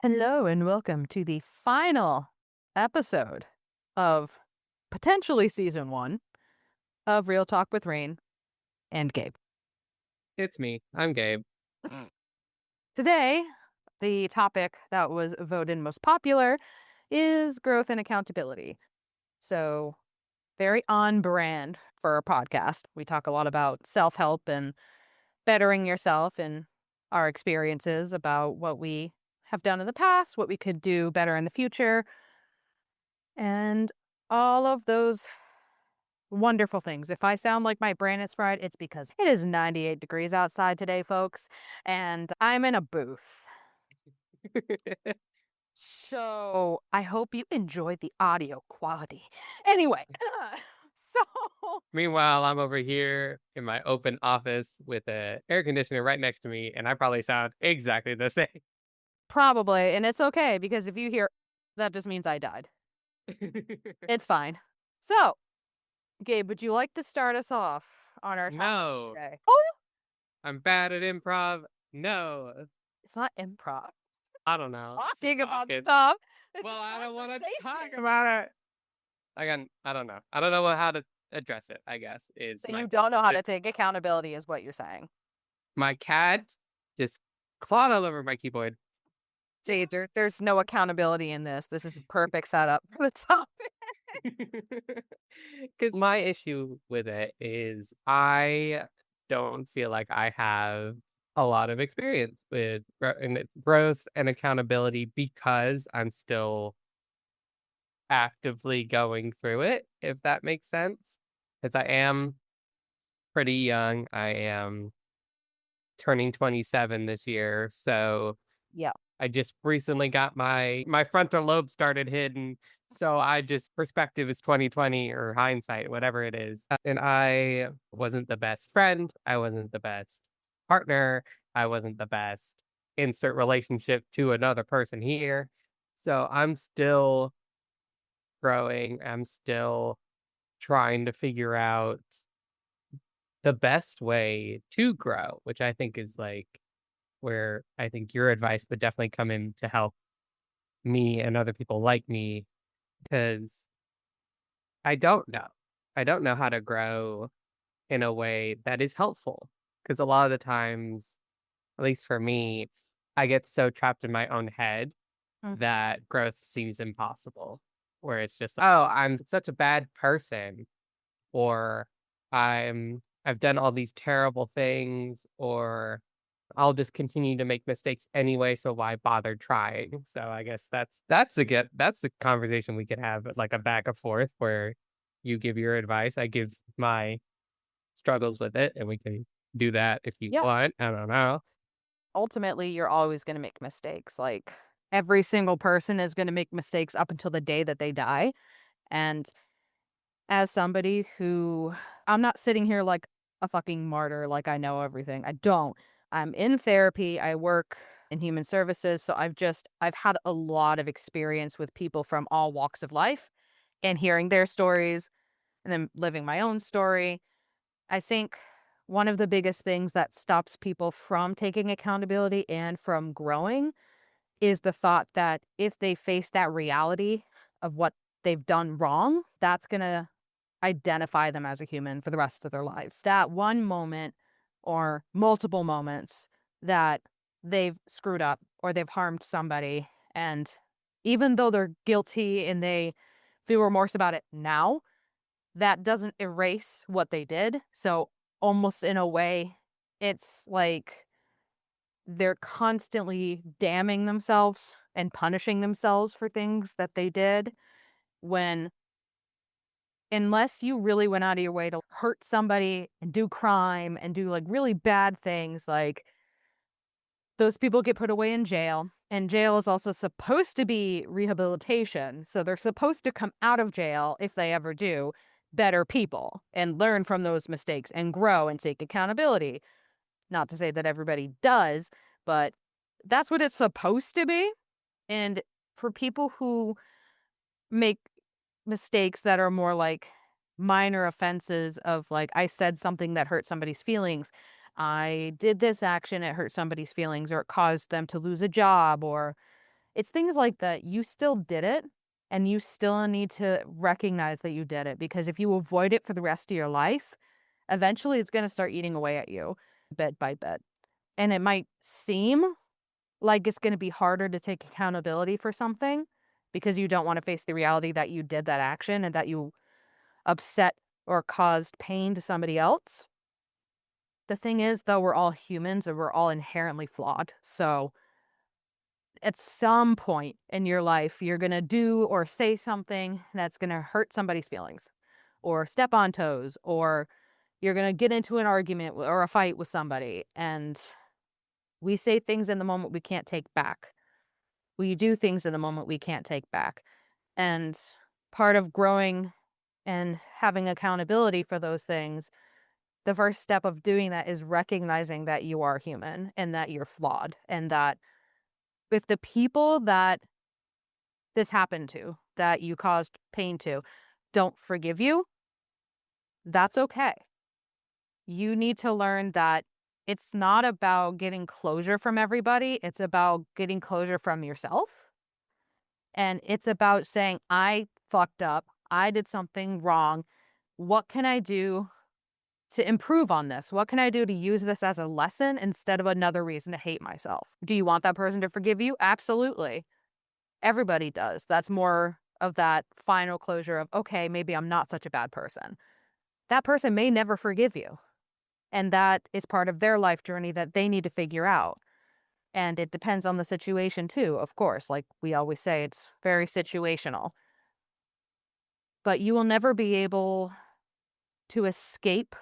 Hello and welcome to the final episode of potentially season one of Real Talk with Rayne and Gabe. It's me. I'm Gabe. Today, the topic that was voted most popular is growth and accountability. So, very on brand for our podcast. We talk a lot about self help and bettering yourself and our experiences about what we have done in the past, what we could do better in the future, and all of those wonderful things. If I sound like my brain is fried, it's because it is 98 degrees outside today, folks, and I'm in a booth. So I hope you enjoy the audio quality. Anyway, so Meanwhile, I'm over here in my open office with a air conditioner right next to me, and I probably sound exactly the same. probably, and it's okay because if you hear that just means I died. It's fine. So, Gabe, would you like to start us off on our topic No, today? Oh, I'm bad at improv. No, it's not improv. I don't know. Just Talking about talking. stuff. This is Well, I don't want to talk conversation. about it. I don't know. I don't know how to address it. I guess is So you don't know how to take accountability is what you're saying. my cat just clawed all over my keyboard. See, there's no accountability in this. This is the perfect setup for the topic. Because my issue with it is I don't feel like I have a lot of experience with growth and accountability because I'm still actively going through it, if that makes sense. Because I am pretty young. I am turning 27 this year. So Yeah. I just recently got my frontal lobe started hitting, so I just perspective is 2020 or hindsight, whatever it is. And I wasn't the best friend, I wasn't the best partner, I wasn't the best insert relationship to another person here. So I'm still growing, I'm still trying to figure out the best way to grow, which I think is like where I think your advice would definitely come in to help me and other people like me, because I don't know. I don't know how to grow in a way that is helpful. Because a lot of the times, at least for me, I get so trapped in my own head Mm. that growth seems impossible. Where it's just, oh, I'm such a bad person, or I've done all these terrible things, or I'll just continue to make mistakes anyway, so why bother trying? So I guess that's a conversation we could have, like a back and forth where you give your advice, I give my struggles with it, and we can do that if you Yeah. want. I don't know. Ultimately, you're always going to make mistakes. Like every single person is going to make mistakes up until the day that they die. And as somebody who I'm not sitting here like a fucking martyr, like I know everything. I don't. I'm in therapy. I work in human services. So I've had a lot of experience with people from all walks of life and hearing their stories and then living my own story. I think one of the biggest things that stops people from taking accountability and from growing is the thought that if they face that reality of what they've done wrong, that's going to identify them as a human for the rest of their lives. That one moment or multiple moments that they've screwed up or they've harmed somebody. And even though they're guilty and they feel remorse about it now, that doesn't erase what they did. So, almost in a way, it's like they're constantly damning themselves and punishing themselves for things that they did when unless you really went out of your way to hurt somebody and do crime and do like really bad things, like those people get put away in jail. And jail is also supposed to be rehabilitation. So they're supposed to come out of jail, if they ever do, better people and learn from those mistakes and grow and take accountability. Not to say that everybody does, but that's what it's supposed to be. And for people who make mistakes that are more like minor offenses of like, I said something that hurt somebody's feelings. I did this action, it hurt somebody's feelings, or it caused them to lose a job, or It's things like that. You still did it, and you still need to recognize that you did it, because if you avoid it for the rest of your life, eventually it's gonna start eating away at you bit by bit. And it might seem like it's gonna be harder to take accountability for something because you don't wanna face the reality that you did that action and that you upset or caused pain to somebody else. The thing is, though, we're all humans and we're all inherently flawed. So at some point in your life, you're gonna do or say something that's gonna hurt somebody's feelings or step on toes, or you're gonna get into an argument or a fight with somebody. And we say things in the moment we can't take back. We do things in the moment we can't take back. And part of growing and having accountability for those things, the first step of doing that is recognizing that you are human and that you're flawed. And that if the people that this happened to, that you caused pain to, don't forgive you, that's okay. You need to learn that it's not about getting closure from everybody, it's about getting closure from yourself. And it's about saying, I fucked up. I did something wrong. What can I do to improve on this? What can I do to use this as a lesson instead of another reason to hate myself? Do you want that person to forgive you? Absolutely. Everybody does. That's more of that final closure of, okay, maybe I'm not such a bad person. That person may never forgive you. And that is part of their life journey that they need to figure out. And it depends on the situation too, of course. Like we always say, it's very situational. But you will never be able to escape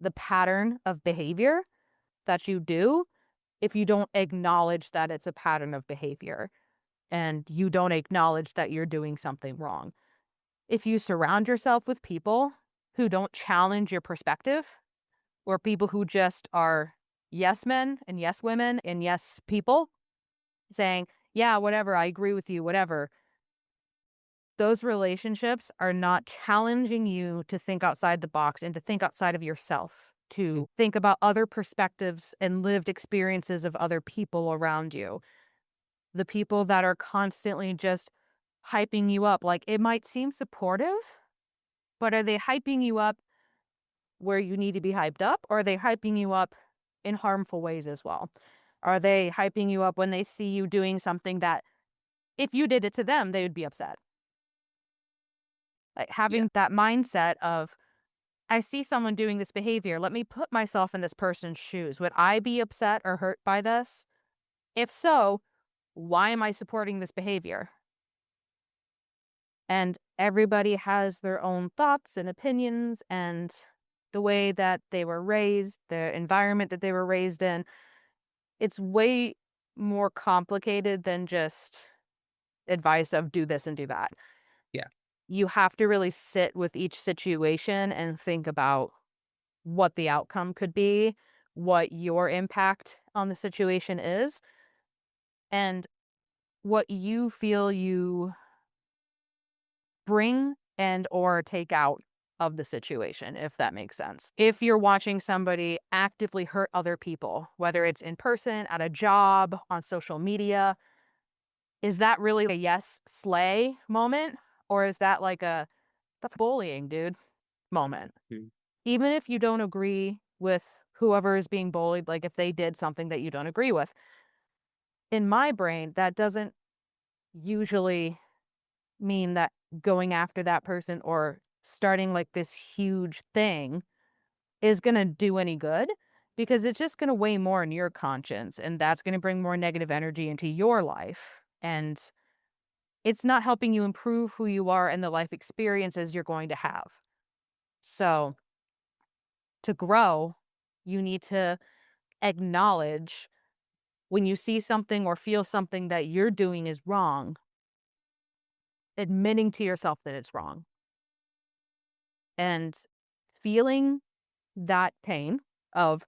the pattern of behavior that you do if you don't acknowledge that it's a pattern of behavior and you don't acknowledge that you're doing something wrong. If you surround yourself with people who don't challenge your perspective, or people who just are yes men and yes women and yes people saying, yeah, whatever, I agree with you, whatever, those relationships are not challenging you to think outside the box and to think outside of yourself, Mm. to think about other perspectives and lived experiences of other people around you. The people that are constantly just hyping you up, like it might seem supportive, but are they hyping you up where you need to be hyped up? Or are they hyping you up in harmful ways as well? Are they hyping you up when they see you doing something that if you did it to them, they would be upset? Like Yeah. having that mindset of, I see someone doing this behavior. Let me put myself in this person's shoes. Would I be upset or hurt by this? If so, why am I supporting this behavior? And everybody has their own thoughts and opinions and the way that they were raised, the environment that they were raised in. It's way more complicated than just advice of do this and do that. Yeah. You have to really sit with each situation and think about what the outcome could be, what your impact on the situation is, and what you feel you bring and or take out of the situation, if that makes sense. If you're watching somebody actively hurt other people, whether it's in person, at a job, on social media, is that really a yes slay moment? Or is that like a that's bullying, dude moment? Mm. Even if you don't agree with whoever is being bullied, like if they did something that you don't agree with, in my brain, that doesn't usually mean that going after that person or starting like this huge thing is going to do any good, because it's just going to weigh more on your conscience and that's going to bring more negative energy into your life. And it's not helping you improve who you are and the life experiences you're going to have. So, to grow, you need to acknowledge when you see something or feel something that you're doing is wrong, admitting to yourself that it's wrong and feeling that pain of,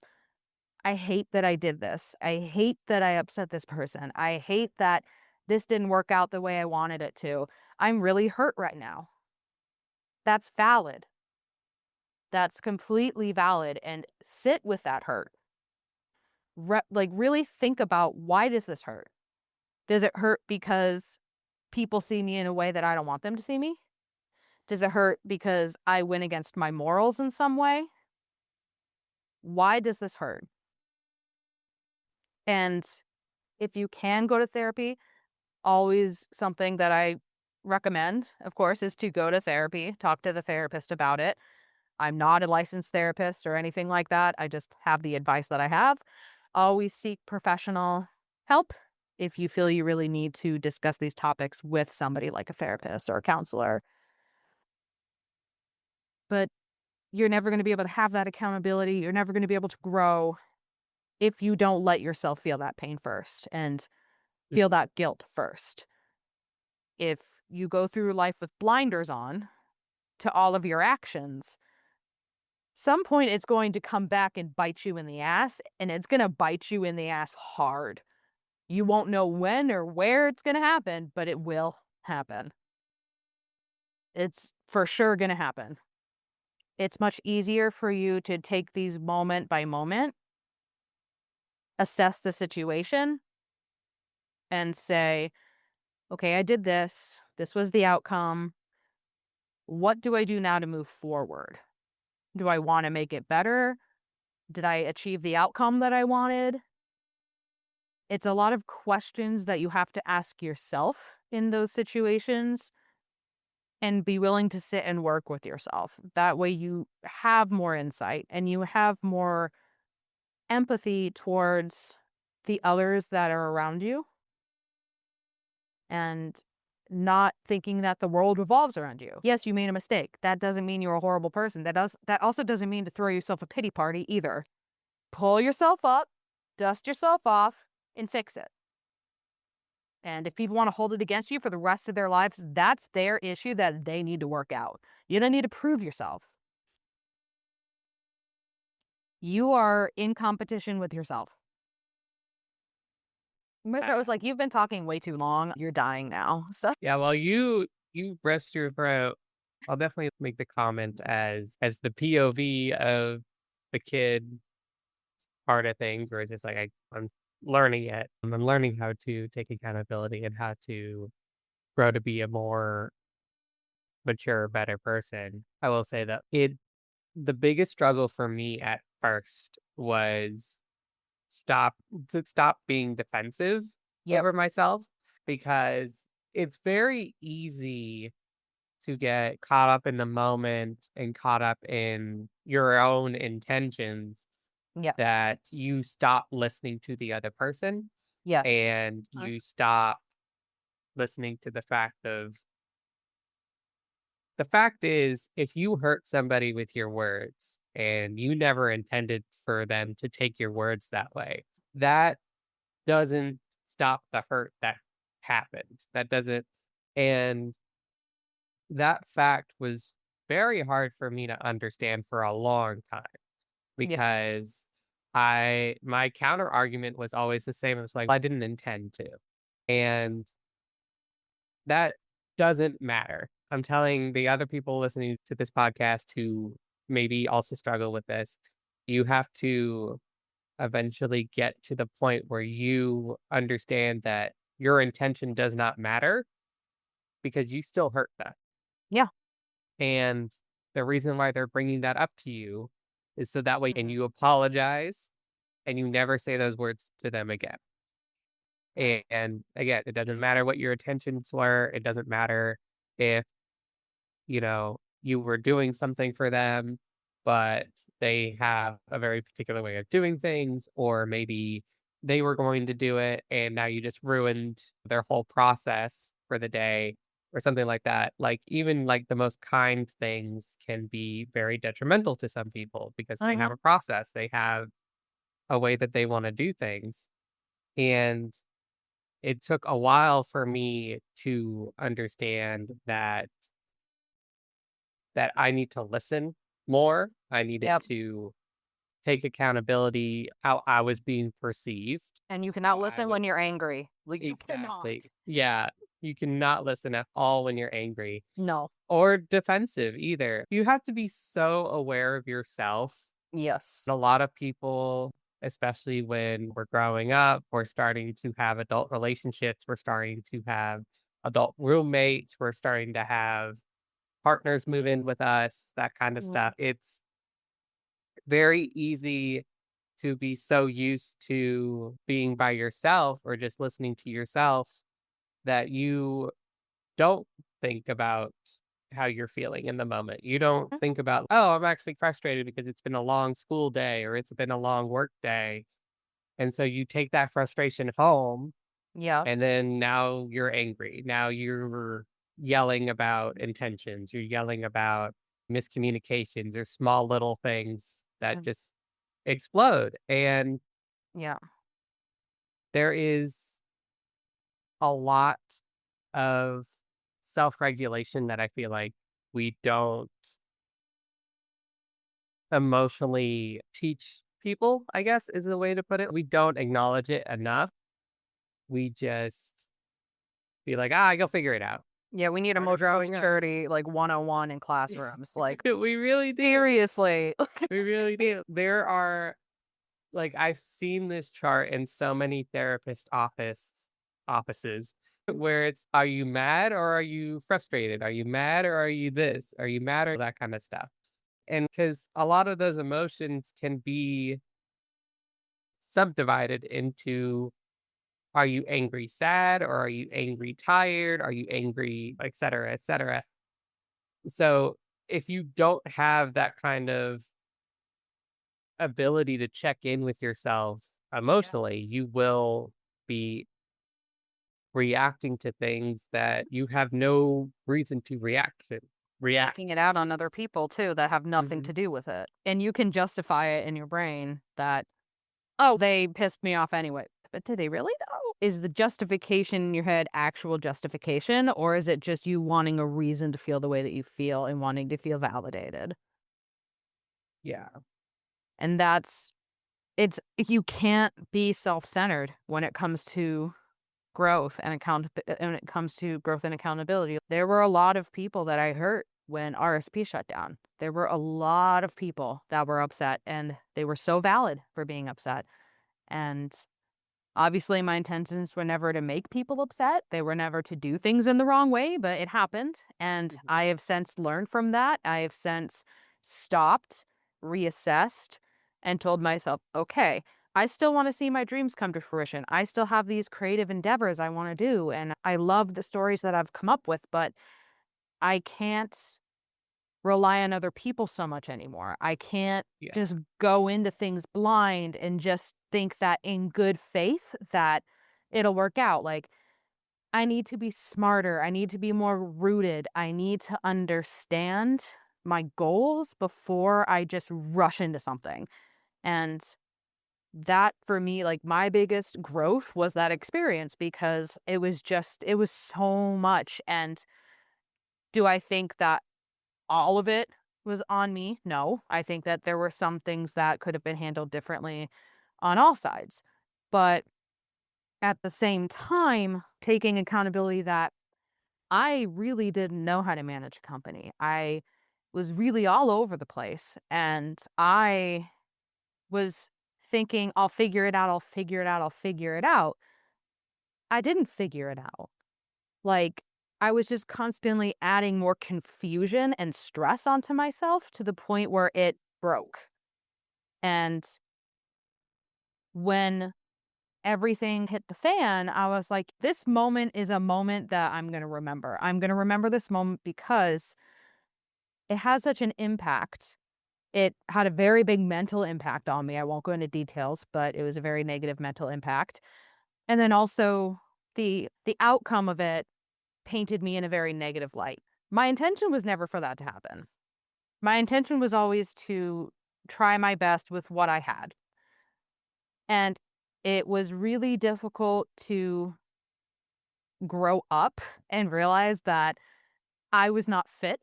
I hate that I did this. I hate that I upset this person. I hate that this didn't work out the way I wanted it to. I'm really hurt right now. That's valid. That's completely valid. And sit with that hurt. Like, really think about, why does this hurt? Does it hurt because people see me in a way that I don't want them to see me? Does it hurt because I went against my morals in some way? Why does this hurt? And if you can go to therapy, always something that I recommend, of course, is to go to therapy, talk to the therapist about it. I'm not a licensed therapist or anything like that. I just have the advice that I have. Always seek professional help if you feel you really need to discuss these topics with somebody like a therapist or a counselor. But you're never going to be able to have that accountability. You're never going to be able to grow if you don't let yourself feel that pain first and feel that guilt first. If you go through life with blinders on to all of your actions, some point it's going to come back and bite you in the ass, and it's going to bite you in the ass hard. You won't know when or where it's going to happen, but it will happen. It's for sure going to happen. It's much easier for you to take these moment by moment, assess the situation, and say, okay, I did this. This was the outcome. What do I do now to move forward? Do I want to make it better? Did I achieve the outcome that I wanted? It's a lot of questions that you have to ask yourself in those situations and be willing to sit and work with yourself. That way you have more insight and you have more empathy towards the others that are around you and not thinking that the world revolves around you. Yes, you made a mistake. That doesn't mean you're a horrible person. That also doesn't mean to throw yourself a pity party either. Pull yourself up, dust yourself off, and fix it. And if people want to hold it against you for the rest of their lives, that's their issue that they need to work out. You don't need to prove yourself. You are in competition with yourself. But I was like, you've been talking way too long. You're dying now. So Yeah, well, you rest your throat. I'll definitely make the comment as the POV of the kid part of things where it's just like I'm learning it. I'm learning how to take accountability and how to grow to be a more mature, better person. I will say that the biggest struggle for me at first was stop stop being defensive yep, over myself because it's very easy to get caught up in the moment and caught up in your own intentions yep, that you stop listening to the other person yes. and you stop listening to the fact is if you hurt somebody with your words and you never intended for them to take your words that way, that doesn't stop the hurt that happened. That doesn't and that fact was very hard for me to understand for a long time Yeah, because my counter argument was always the same. It was like, "I didn't intend to." And that doesn't matter. I'm telling the other people listening to this podcast who maybe also struggle with this, you have to eventually get to the point where you understand that your intention does not matter because you still hurt them. yeah. And the reason why they're bringing that up to you is so that way and Mhm. you apologize and you never say those words to them again. And again, it doesn't matter what your intentions were. It doesn't matter if, you were doing something for them, but they have a very particular way of doing things, or maybe they were going to do it and now you just ruined their whole process for the day or something like that. Like even like the most kind things can be very detrimental to some people because they have Mhm. a process, they have a way that they want to do things. And it took a while for me to understand that I need to listen more. I needed Yep. to take accountability how I was being perceived, And you how cannot I listen was when you're angry. Like, you cannot. exactly. Yeah, you cannot listen at all when you're angry No. or defensive either. You have to be so aware of yourself. Yes. A lot of people especially when we're growing up, we're starting to have adult relationships, we're starting to have adult roommates, we're starting to have partners move in with us, that kind of Mm. stuff. It's very easy to be so used to being by yourself or just listening to yourself that you don't think about how you're feeling in the moment. You don't think about, "Oh, I'm actually frustrated because it's been a long school day or it's been a long work day." And so you take that frustration home, Yeah. and then now you're angry. Now you're yelling about intentions. You're yelling about miscommunications or small little things that Mm. just explode. And Yeah. there is a lot of self-regulation that I feel like we don't emotionally teach people, I guess is the way to put it. We don't acknowledge it enough. We just be like, "Ah, you'll figure it out." Yeah, we need Part of emotional growing up. maturity, like, 101 in classrooms, like, We really do. seriously. We really do. There are like, I've seen this chart in so many therapist offices where it's, "Are you mad or are you frustrated? Are you mad or are you this? Are you mad?" Or that kinda stuff. And because a lot of those emotions can be subdivided into, are you angry sad or are you angry tired? Are you angry, et cetera, et cetera. So, if you don't have that kind of ability to check in with yourself Yeah. emotionally, you will be reacting to things that you have no reason to Taking react. it out on other people too that have nothing Mhm. to do with it. And you can justify it in your brain that, "Oh, they pissed me off anyway." But do they really though? Is the justification in your head actual justification, or is it just you wanting a reason to feel the way that you feel and wanting to feel validated? Yeah. And that's it's you can't be self-centered when it comes to growth and when it comes to growth and accountability. There were a lot of people that I hurt when RSP shut down. There were a lot of people that were upset, and they were so valid for being upset. And obviously, my intentions were never to make people upset. They were never to do things in the wrong way, but it happened. And Mhm. I have since learned from that. I have since stopped, reassessed, and told myself, okay, I still want to see my dreams come to fruition. I still have these creative endeavors I want to do. And I love the stories that I've come up with, but I can't rely on other people so much anymore. I can't Yeah. just go into things blind and just think that in good faith that it'll work out. Like, I need to be smarter. I need to be more rooted. I need to understand my goals before I just rush into something. And that for me, like my biggest growth was that experience because it was so much. And do I think that all of it was on me? No. I think that there were some things that could have been handled differently on all sides. But at the same time, taking accountability that I really didn't know how to manage a company. I was really all over the place and I was thinking, I'll figure it out, I'll figure it out, I'll figure it out. I didn't figure it out. Like, I was just constantly adding more confusion and stress onto myself to the point where it broke. And when everything hit the fan, I was like, this moment is a moment that I'm going to remember. I'm going to remember this moment because it has such an impact. It had a very big mental impact on me. I won't go into details, but it was a very negative mental impact. And then also the outcome of it painted me in a very negative light. My intention was never for that to happen. My intention was always to try my best with what I had. And it was really difficult to grow up and realize that I was not fit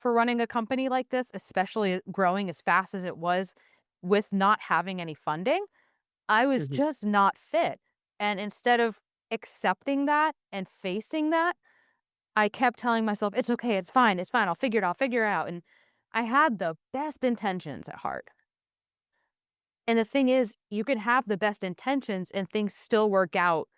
for running a company like this, especially growing as fast as it was with not having any funding. I was Mhm. just not fit. And instead of accepting that and facing that, I kept telling myself, it's okay, it's fine, I'll figure it out. And I had the best intentions at heart. And the thing is, you can have the best intentions and things still work out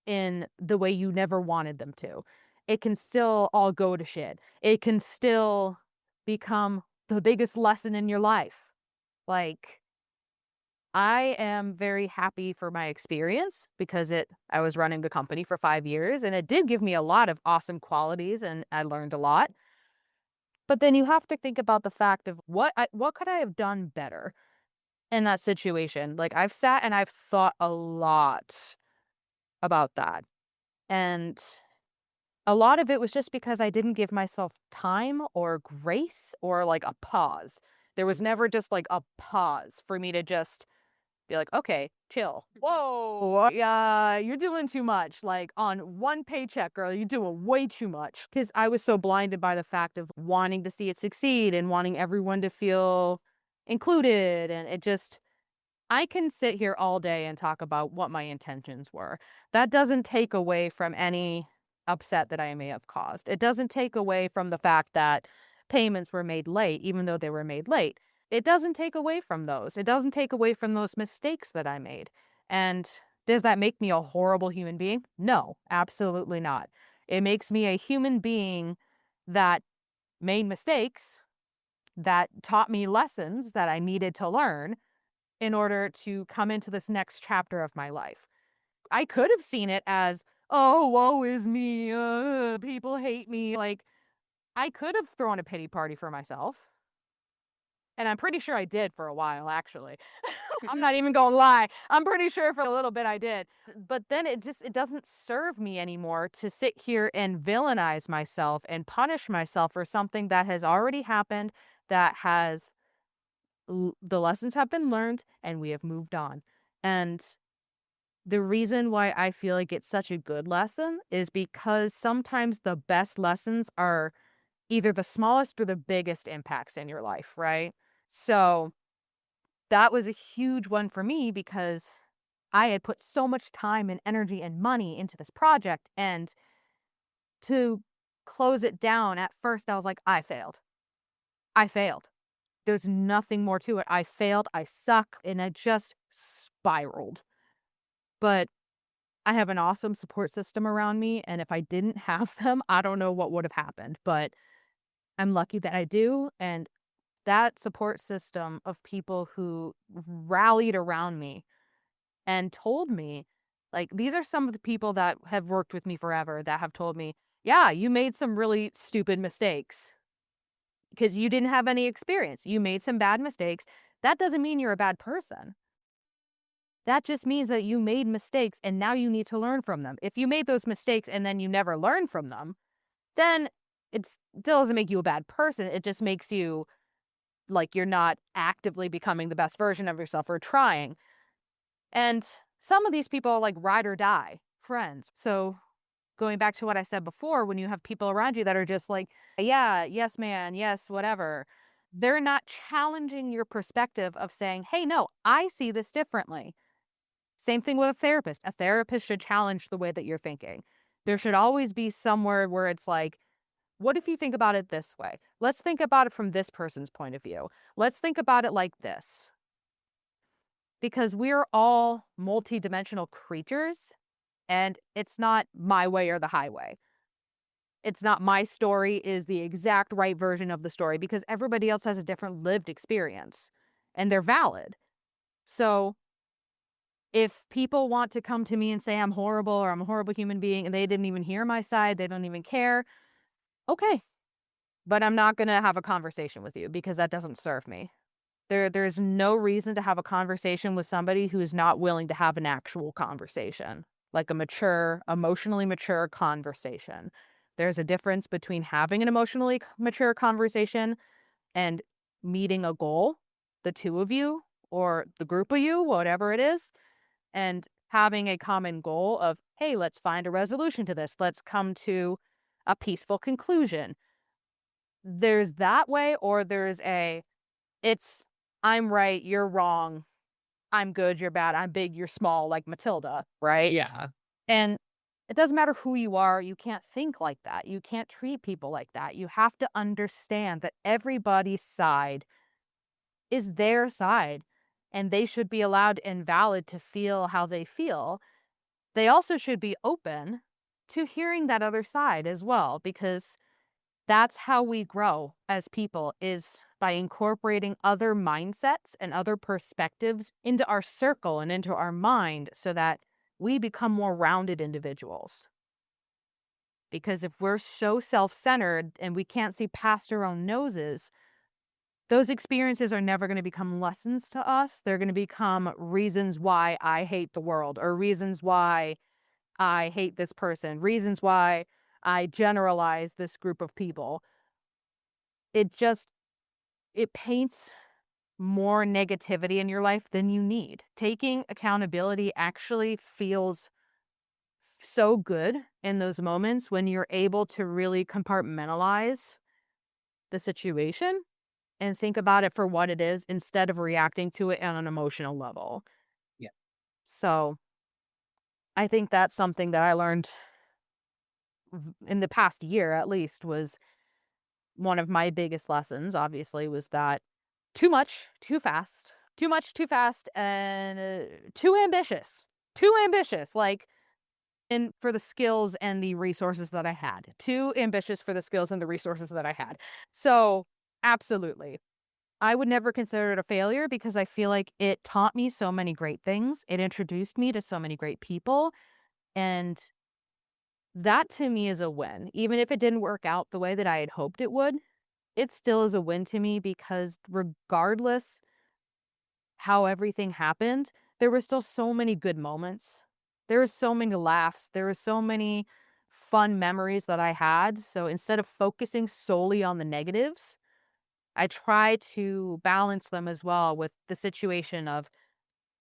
in the way you never wanted them to. It can still all go to shit. It can still become the biggest lesson in your life. Like, I am very happy for my experience because I was running the company for 5 years and it did give me a lot of awesome qualities and I learned a lot. But then you have to think about the fact of what could I have done better in that situation? Like, I've sat and I've thought a lot about that. And a lot of it was just because I didn't give myself time or grace or like a pause. There was never just like a pause for me to just be like, okay, chill. Whoa, yeah, you're doing too much. Like on one paycheck, girl, you're doing way too much. Because I was so blinded by the fact of wanting to see it succeed and wanting everyone to feel included. And it just, I can sit here all day and talk about what my intentions were. That doesn't take away from any upset that I may have caused. It doesn't take away from the fact that payments were made late, even though they were made late. It doesn't take away from those. It doesn't take away from those mistakes that I made. And does that make me a horrible human being? No, absolutely not. It makes me a human being that made mistakes, that taught me lessons that I needed to learn in order to come into this next chapter of my life. I could have seen it as, "Oh, woe is me, people hate me." Like, I could have thrown a pity party for myself, and I'm pretty sure I did for a while, actually. I'm not even gonna lie. I'm pretty sure for a little bit I did. But then it doesn't serve me anymore to sit here and villainize myself and punish myself for something that has already happened, that has the lessons have been learned, and we have moved on. And the reason why I feel like it's such a good lesson is because sometimes the best lessons are either the smallest or the biggest impacts in your life, right? So that was a huge one for me because I had put so much time and energy and money into this project. And to close it down, at first, I was like, I failed. I failed. There's nothing more to it. I failed. I suck. And I just spiraled. But I have an awesome support system around me, and if I didn't have them, I don't know what would have happened, but I'm lucky that I do, and that support system of people who rallied around me and told me, like, these are some of the people that have worked with me forever that have told me, "Yeah, you made some really stupid mistakes because you didn't have any experience. You made some bad mistakes. That doesn't mean you're a bad person. That just means that you made mistakes and now you need to learn from them. If you made those mistakes and then you never learn from them, then it still doesn't make you a bad person. It just makes you like you're not actively becoming the best version of yourself or trying." And some of these people are like ride or die friends. So going back to what I said before, when you have people around you that are just like, yeah, yes, man, yes, whatever, they're not challenging your perspective of saying, hey, no, I see this differently. Same thing with a therapist. A therapist should challenge the way that you're thinking. There should always be somewhere where it's like, what if you think about it this way? Let's think about it from this person's point of view. Let's think about it like this. Because we're all multidimensional creatures, and it's not my way or the highway. It's not my story is the exact right version of the story because everybody else has a different lived experience and they're valid. So if people want to come to me and say I'm horrible or I'm a horrible human being and they didn't even hear my side, they don't even care, okay. But I'm not gonna have a conversation with you because that doesn't serve me. There's no reason to have a conversation with somebody who is not willing to have an actual conversation, like a mature, emotionally mature conversation. There's a difference between having an emotionally mature conversation and meeting a goal, the two of you or the group of you, whatever it is, and having a common goal of, hey, let's find a resolution to this. Let's come to a peaceful conclusion. There's that way, or there's it's I'm right, you're wrong, I'm good, you're bad, I'm big, you're small, like Matilda, right? Yeah. And it doesn't matter who you are, you can't think like that. You can't treat people like that. You have to understand that everybody's side is their side. and they should be allowed and valid to feel how they feel. They also should be open to hearing that other side as well, because that's how we grow as people, is by incorporating other mindsets and other perspectives into our circle and into our mind so that we become more rounded individuals. Because if we're so self-centered and we can't see past our own noses, those experiences are never going to become lessons to us. They're going to become reasons why I hate the world, or reasons why I hate this person, reasons why I generalize this group of people. It just it paints more negativity in your life than you need. Taking accountability actually feels so good in those moments when you're able to really compartmentalize the situation and think about it for what it is instead of reacting to it on an emotional level. Yeah. So, I think that's something that I learned in the past year at least, was one of my biggest lessons, obviously, was that too much, too fast, too much, too fast, and too ambitious. Too ambitious, like, and for the skills and the resources that I had. Too ambitious for the skills and the resources that I had. So, absolutely. I would never consider it a failure because I feel like it taught me so many great things. It introduced me to so many great people. And that to me is a win. Even if it didn't work out the way that I had hoped it would, it still is a win to me because regardless how everything happened, there were still so many good moments. There were so many laughs. There were so many fun memories that I had. So instead of focusing solely on the negatives, I try to balance them as well with the situation of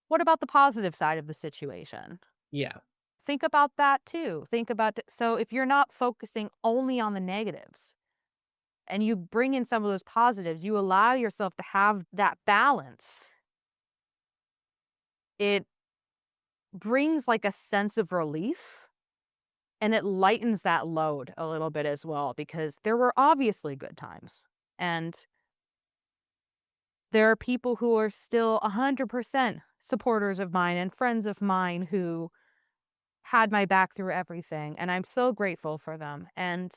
what about the positive side of the situation? Yeah. Think about that too. Think about so if you're not focusing only on the negatives and you bring in some of those positives, you allow yourself to have that balance. It brings like a sense of relief and it lightens that load a little bit as well because there were obviously good times. And there are people who are still 100% supporters of mine and friends of mine who had my back through everything, and I'm so grateful for them. And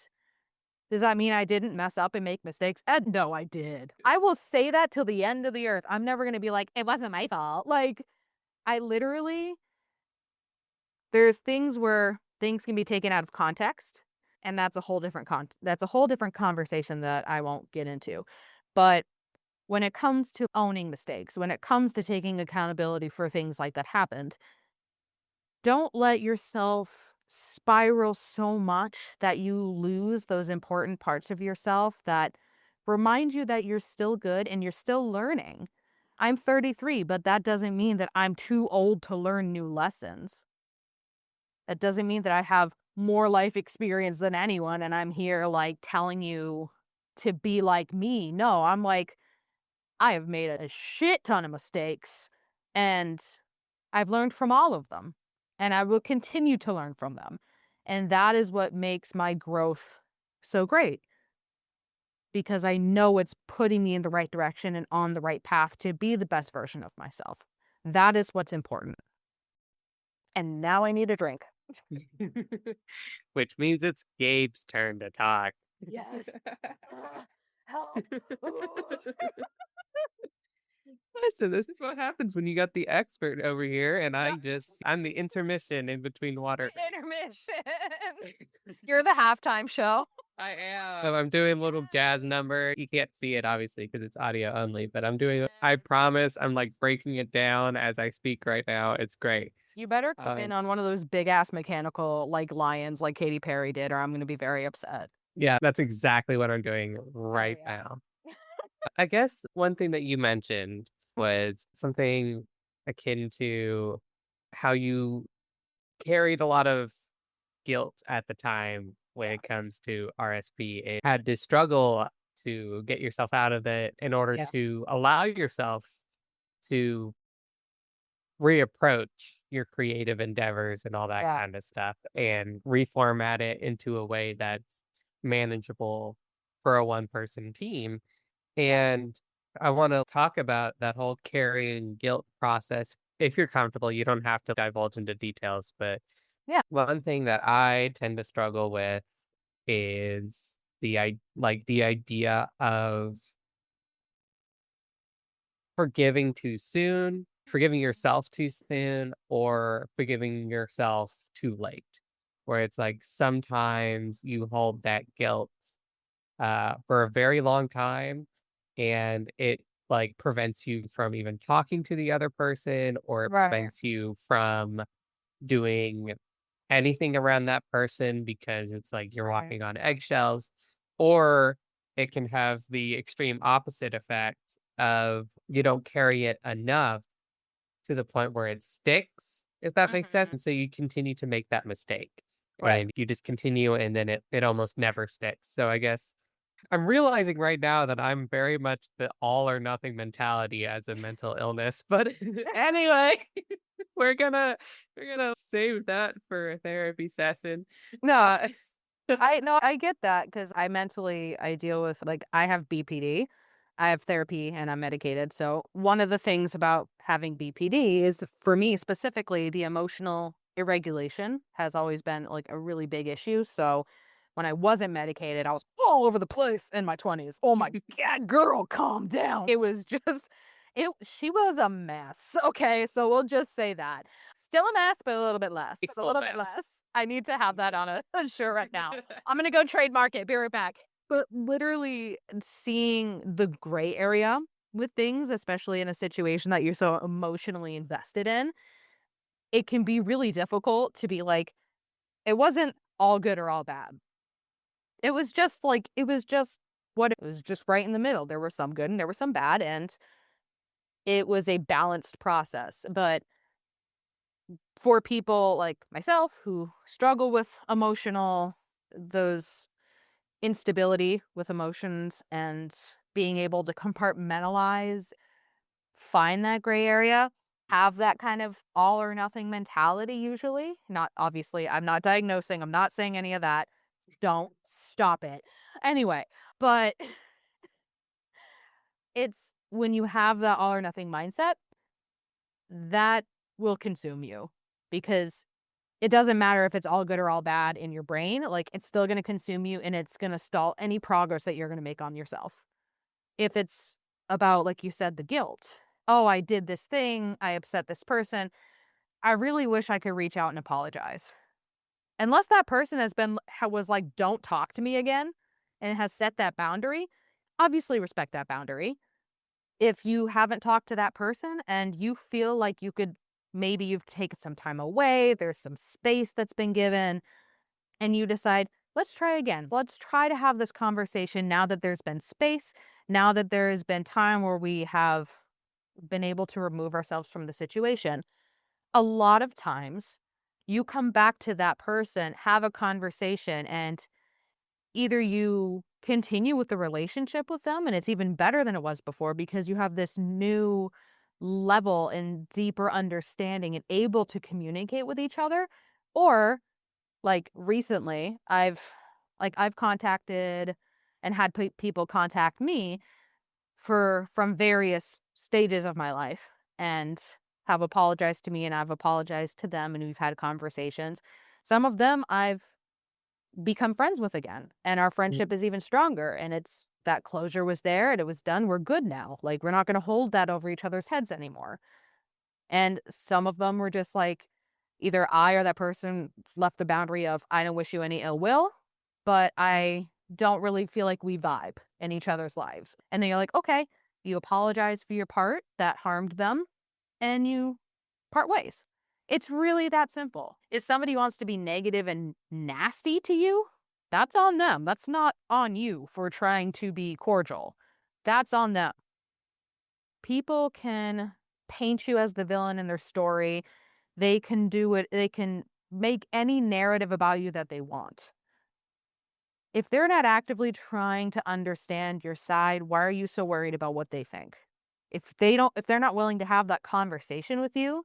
does that mean I didn't mess up and make mistakes? No, I did. I will say that till the end of the earth. I'm never gonna be like, "It wasn't my fault." Like, I literally there's things where things can be taken out of context, and that's a whole different conversation that I won't get into. But when it comes to owning mistakes, when it comes to taking accountability for things like that happened, don't let yourself spiral so much that you lose those important parts of yourself that remind you that you're still good and you're still learning. I'm 33, but that doesn't mean that I'm too old to learn new lessons. That doesn't mean that I have more life experience than anyone and I'm here like telling you to be like me. No, I'm like, I have made a shit ton of mistakes and I've learned from all of them, and I will continue to learn from them. And that is what makes my growth so great because I know it's putting me in the right direction and on the right path to be the best version of myself. That is what's important. And now I need a drink. Which means it's Gabe's turn to talk. Yes. Help. Ooh. Listen, this is what happens when you got the expert over here, and Yep. I'm the intermission in between water breaks. Intermission. You're the halftime show. I am. So I'm doing a little jazz number. You can't see it obviously because it's audio only, but I'm doing. I promise, I'm like breaking it down as I speak right now. It's great. You better come Um, in on one of those big ass mechanical like lions like Katy Perry did, or I'm gonna be very upset. yeah, that's exactly what I'm doing Hell right yeah. now. I guess one thing that you mentioned was something akin to how you carried a lot of guilt at the time when Yeah. it comes to RSP and had to struggle to get yourself out of it in order Yeah. to allow yourself to reapproach your creative endeavors and all that Yeah. kind of stuff and reformat it into a way that's manageable for a one person team. Yeah. And I want to talk about that whole carrying guilt process. If you're comfortable, you don't have to divulge into details, but Yeah. one thing that I tend to struggle with is the idea of forgiving too soon, forgiving yourself too soon, or forgiving yourself too late. Where it's like sometimes you hold that guilt for a very long time, and it like prevents you from even talking to the other person, or it Right. prevents you from doing anything around that person because it's like you're Right. walking on eggshells, or it can have the extreme opposite effect of you don't carry it enough to the point where it sticks, if that makes sense. Mhm. And so you continue to make that mistake Right. and you just continue and then it almost never sticks. So I guess I'm realizing right now that I'm very much the all or nothing mentality as a mental illness. But anyway, we're gonna we're gonna save that for a therapy session. No, I no, I get that because I deal with like I have BPD. I have therapy and I'm medicated. So one of the things about having BPD is for me specifically, the emotional irregulation has always been like a really big issue. So when I wasn't medicated, I was all over the place in my 20s. Oh my God, girl, calm down. It was just she was a mess. Okay, so we'll just say that. Still a mess, but a little bit less. A Peaceful little bit mess. less. I need to have that on a shirt right now. I'm gonna go trademark it. Be right back. But literally seeing the gray area with things, especially in a situation that you're so emotionally invested in, it can be really difficult to be like, it wasn't all good or all bad. It was just what it was just right in the middle. There was some good and there was some bad, and it was a balanced process. But for people like myself who struggle with those instability with emotions and being able to compartmentalize, find that gray area, have that kind of all or nothing mentality usually. Not obviously, I'm not diagnosing, I'm not saying any of that. Don't stop it. Anyway, but it's when you have that all or nothing mindset, that will consume you because it doesn't matter if it's all good or all bad in your brain, like, it's still gonna consume you, and it's gonna stall any progress that you're gonna make on yourself. If it's about, like you said, the guilt, "Oh, I did this thing, I upset this person, I really wish I could reach out and apologize." Unless that person has been was like, "Don't talk to me again," and has set that boundary, obviously respect that boundary. If you haven't talked to that person and you feel like maybe you've taken some time away, there's some space that's been given, and you decide, let's try again. Let's try to have this conversation now that there's been space, now that there has been time where we have been able to remove ourselves from the situation. A lot of times, you come back to that person, have a conversation, and either you continue with the relationship with them and it's even better than it was before because you have this new level and deeper understanding and able to communicate with each other, or like recently, I've contacted and had people contact me from various stages of my life and have apologized to me and I've apologized to them and we've had conversations. Some of them I've become friends with again and our friendship is even stronger and it's that closure was there and it was done. We're good now. Like we're not going to hold that over each other's heads anymore. And some of them were just like, either I or that person left the boundary of, I don't wish you any ill will, but I don't really feel like we vibe in each other's lives. And then you're like, okay, you apologize for your part that harmed them and you part ways. It's really that simple. If somebody wants to be negative and nasty to you, that's on them. That's not on you for trying to be cordial. That's on them. People can paint you as the villain in their story. They can make any narrative about you that they want. If they're not actively trying to understand your side, why are you so worried about what they think? If they're not willing to have that conversation with you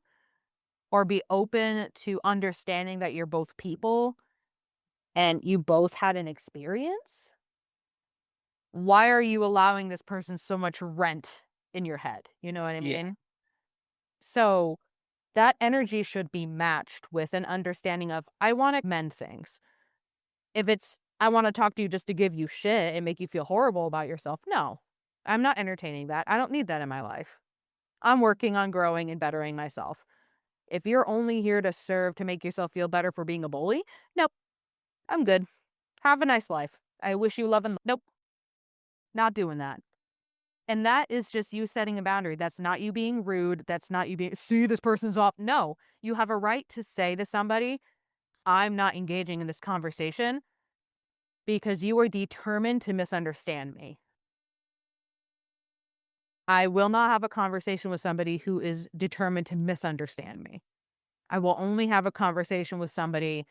or be open to understanding that you're both people and you both had an experience, Why are you allowing this person so much rent in your head? You know what I Yeah. mean? So that energy should be matched with an understanding of, I want to mend things. If it's, I want to talk to you just to give you shit and make you feel horrible about yourself, no, I'm not entertaining that. I don't need that in my life. I'm working on growing and bettering myself. If you're only here to serve to make yourself feel better for being a bully, nope, I'm good. Have a nice life. I wish you love and nope, not doing that. And that is just you setting a boundary. That's not you being rude. That's not you being, see, this person's off. No, you have a right to say to somebody, I'm not engaging in this conversation because you are determined to misunderstand me. I will not have a conversation with somebody who is determined to misunderstand me. I will only have a conversation with somebody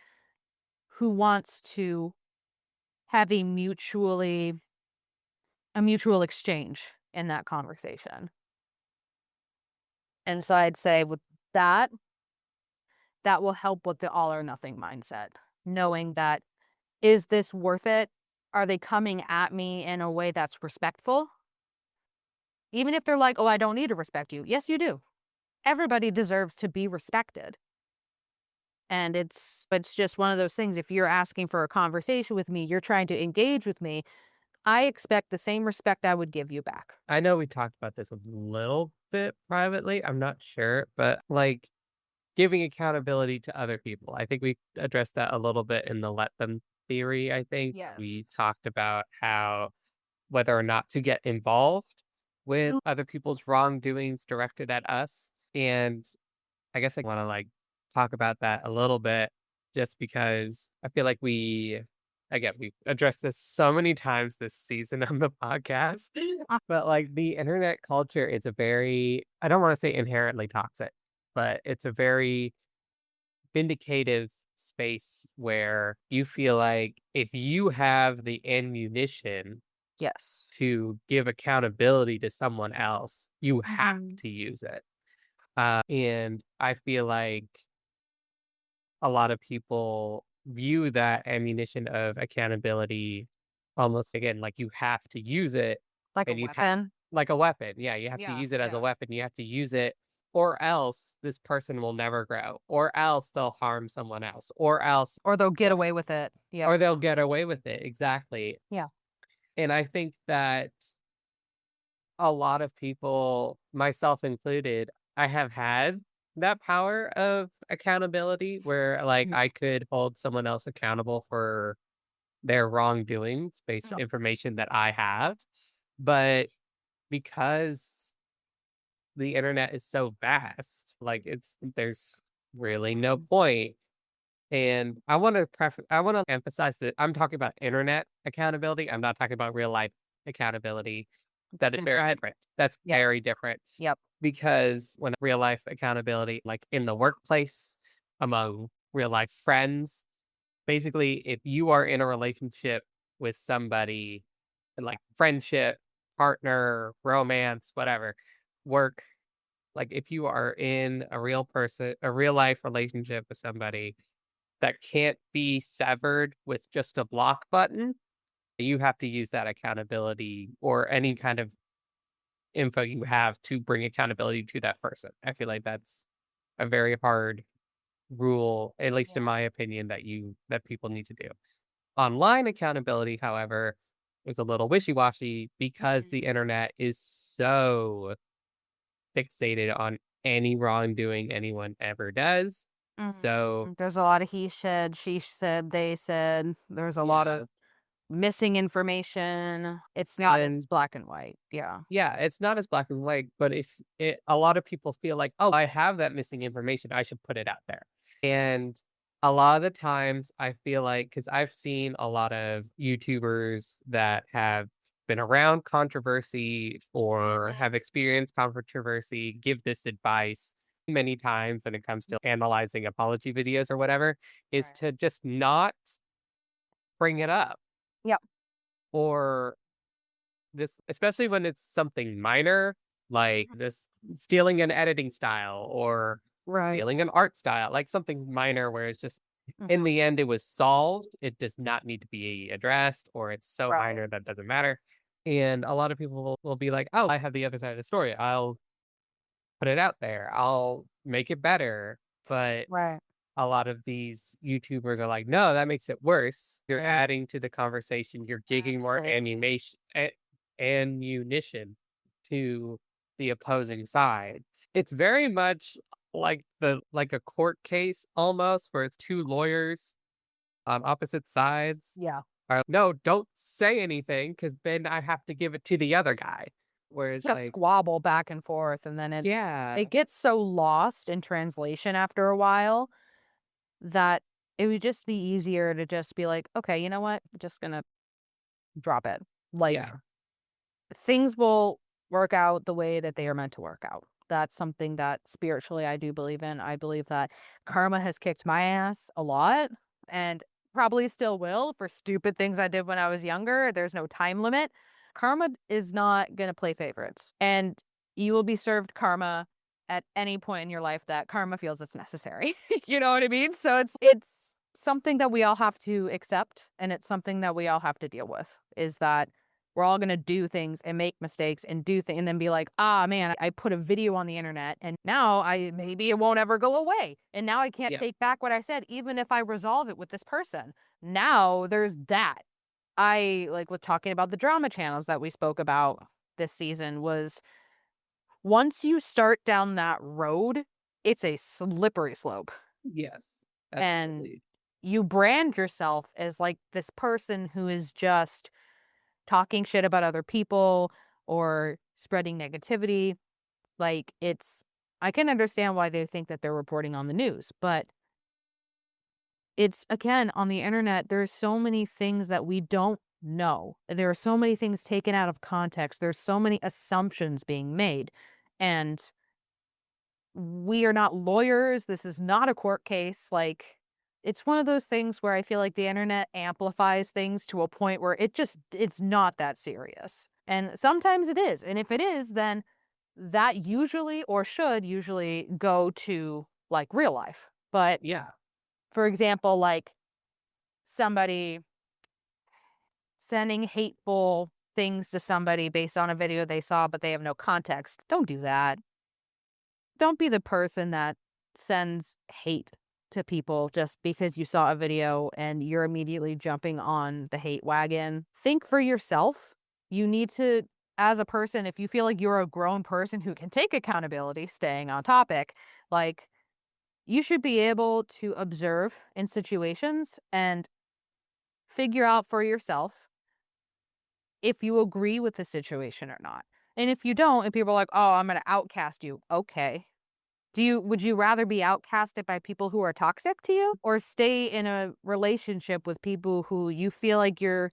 who wants to have a mutual exchange in that conversation. And so I'd say with that, that will help with the all or nothing mindset. Knowing that, is this worth it? Are they coming at me in a way that's respectful? Even if they're like, oh, I don't need to respect you. Yes, you do. Everybody deserves to be respected. And it's just one of those things. If you're asking for a conversation with me, you're trying to engage with me, I expect the same respect I would give you back. I know we talked about this a little bit privately. I'm not sure, but like giving accountability to other people. I think we addressed that a little bit in the let them theory. I think Yes. we talked about how whether or not to get involved with Mm. other people's wrongdoings directed at us. And I guess I want to like talk about that a little bit just because I feel like we've addressed this so many times this season on the podcast, but like the internet culture is a very, I don't want to say inherently toxic, but it's a very vindicative space where you feel like if you have the ammunition Yes. to give accountability to someone else, you have Mhm. to use it. And I feel like a lot of people view that ammunition of accountability almost again like you have to use it Like a and you have weapon. like a weapon. Yeah, you have to Yeah, use it as a yeah. weapon. You have to use it or else this person will never grow or else they'll harm someone else Or they'll get away with it. Yep. or they'll get away with it. Exactly. Yeah. And I think that a lot of people, myself included, I have had that power of accountability where like Mhm. I could hold someone else accountable for their wrongdoings based on Yep. information that I have. But because the internet is so vast, like there's really no point. And I want to emphasize that I'm talking about internet accountability. I'm not talking about real life accountability. That is very Different. different. That's Yes. very different Yep. because when real life accountability, like in the workplace, among real life friends, basically, if you are in a relationship with somebody, like friendship, partner, romance, whatever, work, like if you are in a real life relationship with somebody that can't be severed with just a block button, you have to use that accountability or any kind of info you have to bring accountability to that person. I feel like that's a very hard rule, at least in Yeah. my opinion, that people need to do. Online accountability, however, is a little wishy-washy because Mhm. the internet is so fixated on any wrongdoing anyone ever does. So, There's a lot of he said, she said, they said. There's a lot yeah. of missing information. It's not as And black and white. Yeah. yeah, it's not as black and white, but if it a lot of people feel like, "Oh, I have that missing information, I should put it out there." And a lot of the times I feel like because 'cause I've seen a lot of YouTubers that have been around controversy or Mhm. have experienced controversy give this advice many times when it comes to analyzing apology videos or whatever, is Right. to just not bring it up Yep. or this especially when it's something minor, like Mhm. this stealing an editing style or Right. stealing an art style, like something minor where it's just in Mhm. the end it was solved. It does not need to be addressed, or it's so Right. minor that doesn't matter. And a lot of people will be like, "Oh, I have the other side of the story. I'll put it out there. I'll make it better." But Right. a lot of these YouTubers are like, "No, that makes it worse. You're adding to the conversation. You're giving more Absolutely. ammunition to the opposing side." It's very much like a court case almost, where it's 2 lawyers on opposite sides Yeah. are, "No, don't say anything, because then I have to give it to the other guy." Whereas, Just like, squabble back and forth, and then yeah, it gets so lost in translation after a while that it would just be easier to just be like, "Okay, you know what? Just gonna drop it." Like, yeah, things will work out the way that they are meant to work out. That's something that spiritually I do believe in. I believe that karma has kicked my ass a lot and probably still will for stupid things I did when I was younger. There's no time limit. Karma is not going to play favorites, and you will be served karma at any point in your life that karma feels it's necessary. You know what I mean? So it's something that we all have to accept, and it's something that we all have to deal with, is that we're all gonna do things and make mistakes and do things and then be like, "Ah, man, I put a video on the internet and now I maybe it won't ever go away. And now I can't yeah, take back what I said even if I resolve it with this person." Now there's that. I like with talking about the drama channels that we spoke about this season was once you start down that road, it's a slippery slope. yes, And absolutely. you brand yourself as like this person who is just talking shit about other people or spreading negativity. Like, I can understand why they think that they're reporting on the news, but it's again on the internet, there's so many things that we don't know. There are so many things taken out of context. There's so many assumptions being made. And we are not lawyers. This is not a court case. Like, it's one of those things where I feel like the internet amplifies things to a point where it's not that serious. And sometimes it is. And if it is, then that usually or should usually go to like real life. But Yeah, for example, like somebody sending hateful things to somebody based on a video they saw, but they have no context. Don't do that. Don't be the person that sends hate to people just because you saw a video and you're immediately jumping on the hate wagon. Think for yourself. You need to, as a person, if you feel like you're a grown person who can take accountability, staying on topic, like you should be able to observe in situations and figure out for yourself if you agree with the situation or not. And if you don't, and people are like, oh, I'm going to outcast you. Okay. Would you rather be outcasted by people who are toxic to you or stay in a relationship with people who you feel like you're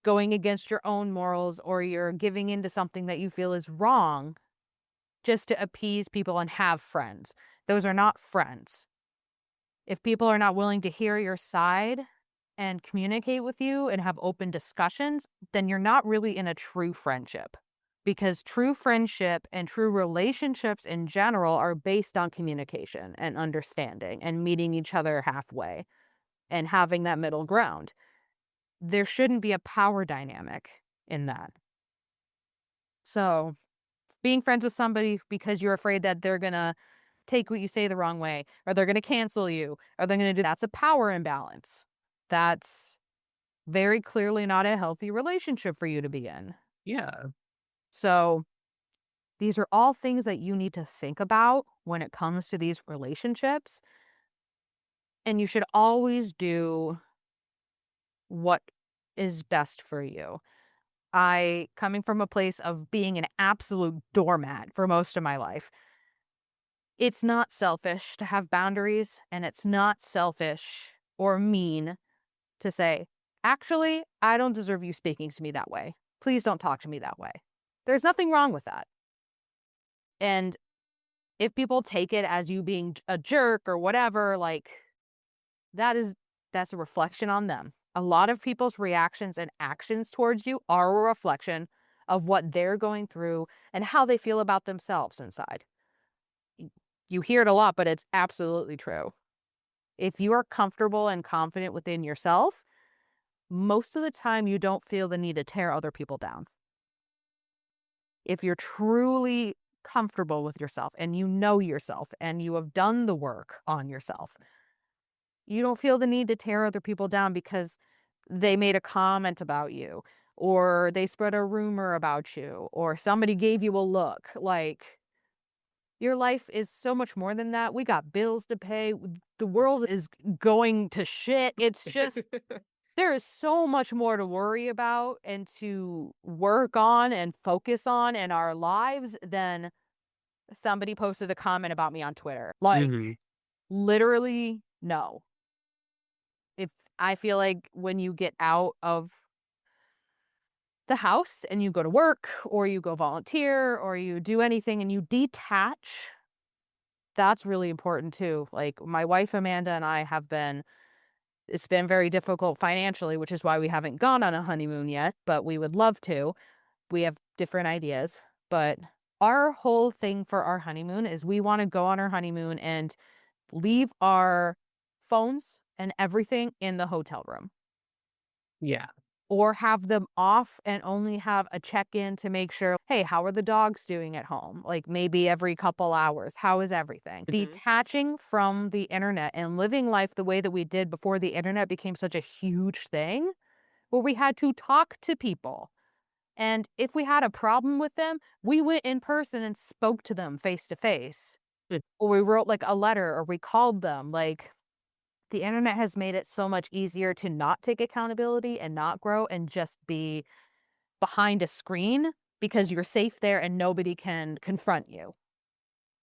going against your own morals or you're giving into something that you feel is wrong just to appease people and have friends? Those are not friends. If people are not willing to hear your side and communicate with you and have open discussions, then you're not really in a true friendship. Because true friendship and true relationships in general are based on communication and understanding and meeting each other halfway and having that middle ground. There shouldn't be a power dynamic in that. So, being friends with somebody because you're afraid that they're going to take what you say the wrong way or they're going to cancel you or they're going to do that's a power imbalance. That's very clearly not a healthy relationship for you to be in. yeah, So, these are all things that you need to think about when it comes to these relationships, and you should always do what is best for you. I, coming from a place of being an absolute doormat for most of my life, it's not selfish to have boundaries, and it's not selfish or mean to say, actually, I don't deserve you speaking to me that way. Please don't talk to me that way. There's nothing wrong with that. And if people take it as you being a jerk or whatever, like that is that's a reflection on them. A lot of people's reactions and actions towards you are a reflection of what they're going through and how they feel about themselves inside. Y- You hear it a lot, but it's absolutely true. If you are comfortable and confident within yourself, most of the time you don't feel the need to tear other people down. If you're truly comfortable with yourself and you know yourself and you have done the work on yourself, you don't feel the need to tear other people down because they made a comment about you or they spread a rumor about you or somebody gave you a look. Like, your life is so much more than that. We got bills to pay. The world is going to shit. It's just there is so much more to worry about and to work on and focus on in our lives than somebody posted a comment about me on Twitter. Like, Mhm. literally, no. If I feel like when you get out of the house and you go to work or you go volunteer or you do anything and you detach, that's really important too. Like, my wife Amanda and I have been it's been very difficult financially, which is why we haven't gone on a honeymoon yet, but we would love to. We have different ideas, but our whole thing for our honeymoon is we wanna go on our honeymoon and leave our phones and everything in the hotel room, Yeah. or have them off and only have a check-in to make sure, "Hey, how are the dogs doing at home?" Like, maybe every couple hours, "How is everything?" Mhm. Detaching from the internet and living life the way that we did before the internet became such a huge thing, where we had to talk to people. And if we had a problem with them, we went in person and spoke to them face to face, Mm. or we wrote, like, a letter, or we called them, like, the internet has made it so much easier to not take accountability and not grow and just be behind a screen because you're safe there and nobody can confront you.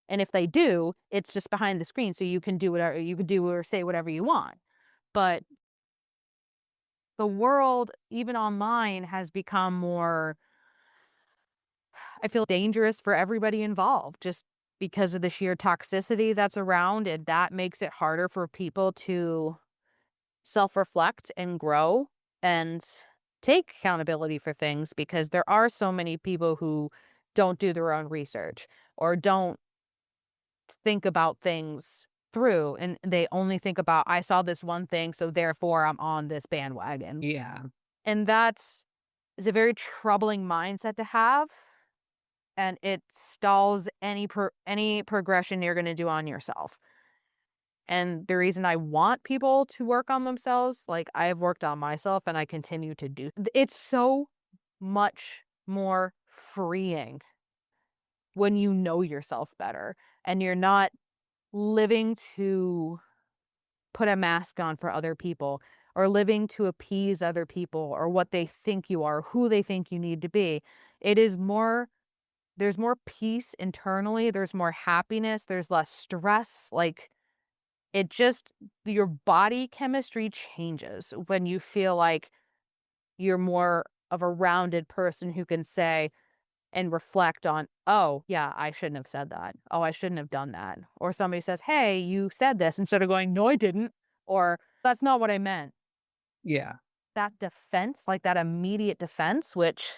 And if they do, it's just behind the screen, so you can do or say whatever you want. But the world, even online, has become more, I feel, dangerous for everybody involved just because of the sheer toxicity that's around, and that makes it harder for people to self-reflect and grow and take accountability for things because there are so many people who don't do their own research or don't think about things through, and they only think about, I saw this one thing, so therefore I'm on this bandwagon. Yeah. And that's is a very troubling mindset to have, and it stalls any progression you're going to do on yourself. And the reason I want people to work on themselves, like I have worked on myself and I continue to do, it's so much more freeing when you know yourself better and you're not living to put a mask on for other people or living to appease other people or what they think you are, who they think you need to be. It is more, there's more peace internally, there's more happiness, there's less stress. Like, it just, your body chemistry changes when you feel like you're more of a rounded person who can say and reflect on, "Oh, yeah, I shouldn't have said that. Oh, I shouldn't have done that." Or somebody says, "Hey, you said this," instead of going, "No, I didn't," or "That's not what I meant." Yeah. That defense, like that immediate defense, which,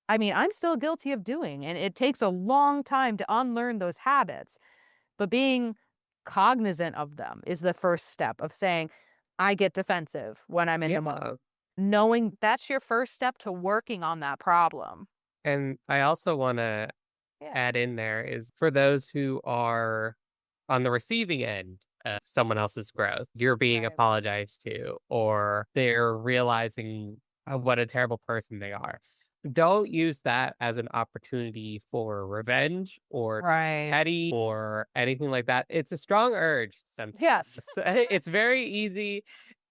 I mean, I'm still guilty of doing, and it takes a long time to unlearn those habits. But being cognizant of them is the first step of saying, I get defensive when I'm in the moment. Yeah. Knowing that's your first step to working on that problem. And I also wanna Yeah. add in there is for those who are on the receiving end of someone else's growth, you're being Right. apologized to, or they're realizing what a terrible person they are. Don't use that as an opportunity for revenge or Right. petty or anything like that. It's a strong urge sometimes. Yes. It's very easy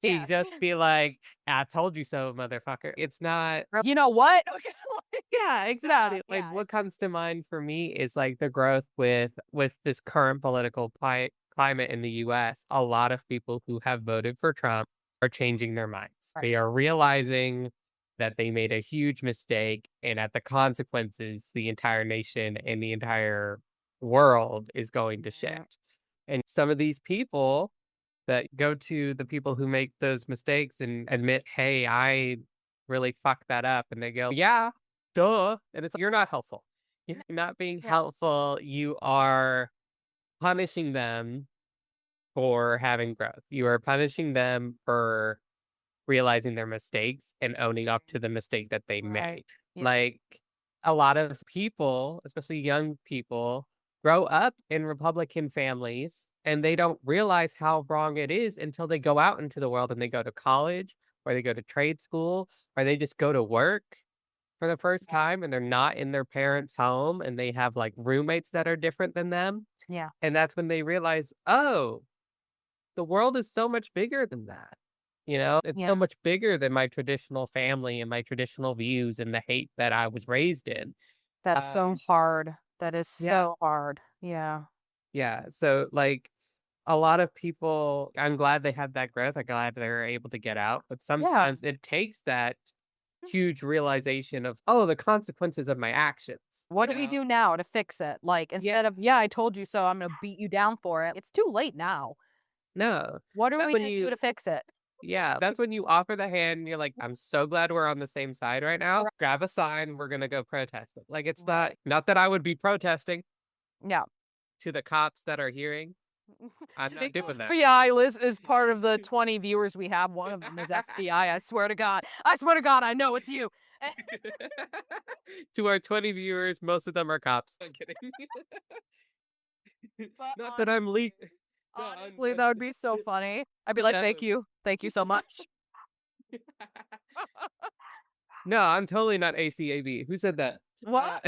to Yes. just be like, I told you so, motherfucker. It's not. You know what? Okay. Yeah, Yeah, exactly. Like, yeah. what comes to mind for me is, like, the growth with this current political climate in the US. A lot of people who have voted for Trump are changing their minds. Right. They are realizing that they made a huge mistake and that the consequences, the entire nation and the entire world is going to Yeah. shift. And some of these people that go to the people who make those mistakes and admit, "Hey, I really fucked that up," and they go, "Yeah, duh," and it's like, "You're not helpful. You're not being Yeah. helpful, you are punishing them for having growth. You are punishing them for realizing their mistakes and owning up to the mistake that they Right. made." Yeah. Like, a lot of people, especially young people, grow up in Republican families and they don't realize how wrong it is until they go out into the world and they go to college or they go to trade school or they just go to work for the first Yeah. time and they're not in their parents' home and they have like roommates that are different than them. Yeah. And that's when they realize, oh, the world is so much bigger than that. It's Yeah. so much bigger than my traditional family and my traditional views and the hate that I was raised in. That's so Um, hard. That is yeah, so hard. Yeah. yeah. So, like, a lot of people, I'm glad they had that growth. I'm glad they're able to get out. But Yeah. sometimes it takes that huge realization of, oh, the consequences of my actions. What do we do now to fix it? Like, Yeah, instead of, "Yeah, I told you so, I'm gonna beat you down for it," it's too late now. no. What are That's we when gonna do to fix it? yeah, that's when you offer the hand and you're like, I'm so glad we're on the same side right now. Right. Grab a sign, we're gonna go protest it. Like it's Right. not that I would be protesting Yeah. to the cops that are hearing. I'm To the not doing that. FBI list is part of the 20 viewers we have, one of them is FBI, I swear to God. I swear to God, I know it's you. Eh, To our 20 viewers, most of them are cops. I'm kidding. but Not that I'm No, honestly, that would be so funny. I'd be like, "Thank definitely. you. Thank you so much." No, I'm totally not ACAB. Who said that? What?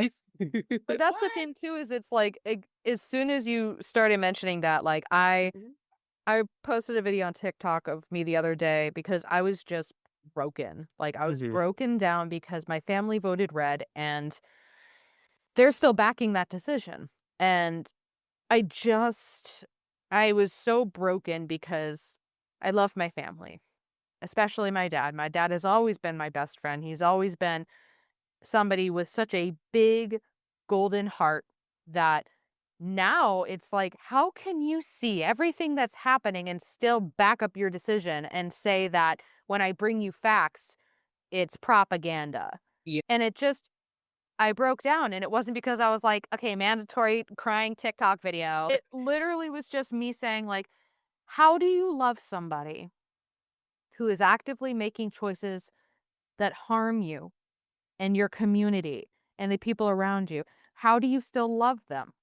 But that's the What? thing too, is it's like, as soon as you started mentioning that, like, I posted a video on TikTok of me the other day because I was just broken. Like, I was Mhm. broken down because my family voted red and they're still backing that decision. And I just I was so broken because I love my family, especially my dad. My dad has always been my best friend. He's always been somebody with such a big golden heart that now it's like, how can you see everything that's happening and still back up your decision and say that when I bring you facts, it's propaganda? Yeah. And it just, I broke down and it wasn't because I was like, okay, mandatory crying TikTok video. It literally was just me saying, like, how do you love somebody who is actively making choices that harm you and your community and the people around you? How do you still love them?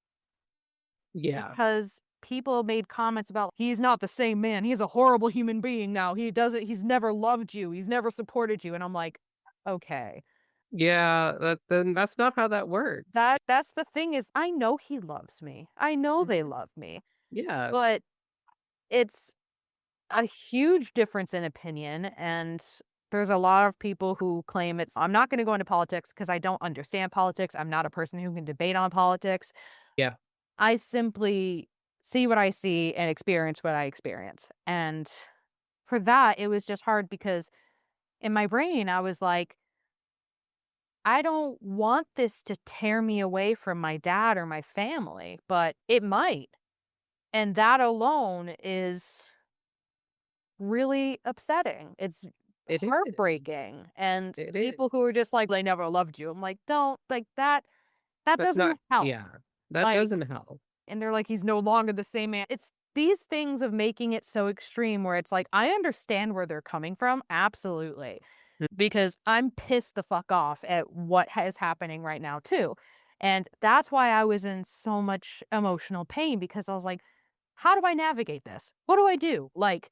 Yeah. Because people made comments about, "He's not the same man. He's a horrible human being now. He's never loved you. He's never supported you." And I'm like, "Okay." Yeah, that's not how that works. That's the thing, is I know he loves me. I know they Mhm. love me. Yeah. But it's a huge difference in opinion, and there's a lot of people who claim it's, I'm not gonna go into politics because I don't understand politics. I'm not a person who can debate on politics. Yeah. I simply see what I see and experience what I experience. And for that, it was just hard because in my brain, I was like, I don't want this to tear me away from my dad or my family, but it might. And that alone is really upsetting. It's It is. heartbreaking. And It is. people who are just like, they never loved you. I'm like, don't, like, that That's not doesn't help. yeah. That Like, doesn't help. and they're like, "He's no longer the same man." It's these things of making it so extreme where it's like, I understand where they're coming from, absolutely, Mm, because I'm pissed the fuck off at what is happening right now too. And that's why I was in so much emotional pain, because I was like, how do I navigate this? What do I do? Like,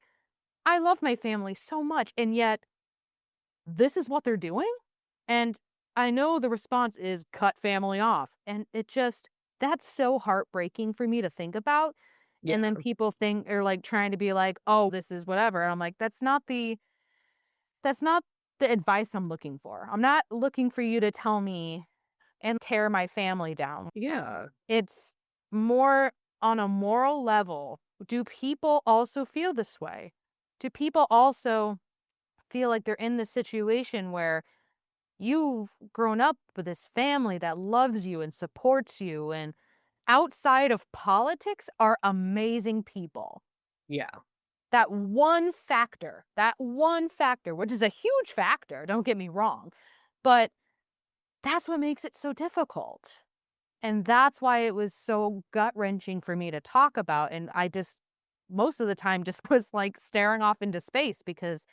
I love my family so much, and yet this is what they're doing? And I know the response is cut family off. And it just, that's so heartbreaking for me to think about. And then yeah. people think, are like trying to be like, oh, this is whatever. And I'm like, that's not the advice I'm looking for. I'm not looking for you to tell me and tear my family down. Yeah. It's more on a moral level. Do people also feel this way? Do people also feel like they're in this situation where you've grown up with this family that loves you and supports you, and outside of politics are amazing people? Yeah. That one factor, which is a huge factor, don't get me wrong, but that's what makes it so difficult. And that's why it was so gut-wrenching for me to talk about, and I just most of the time just was, like, staring off into space because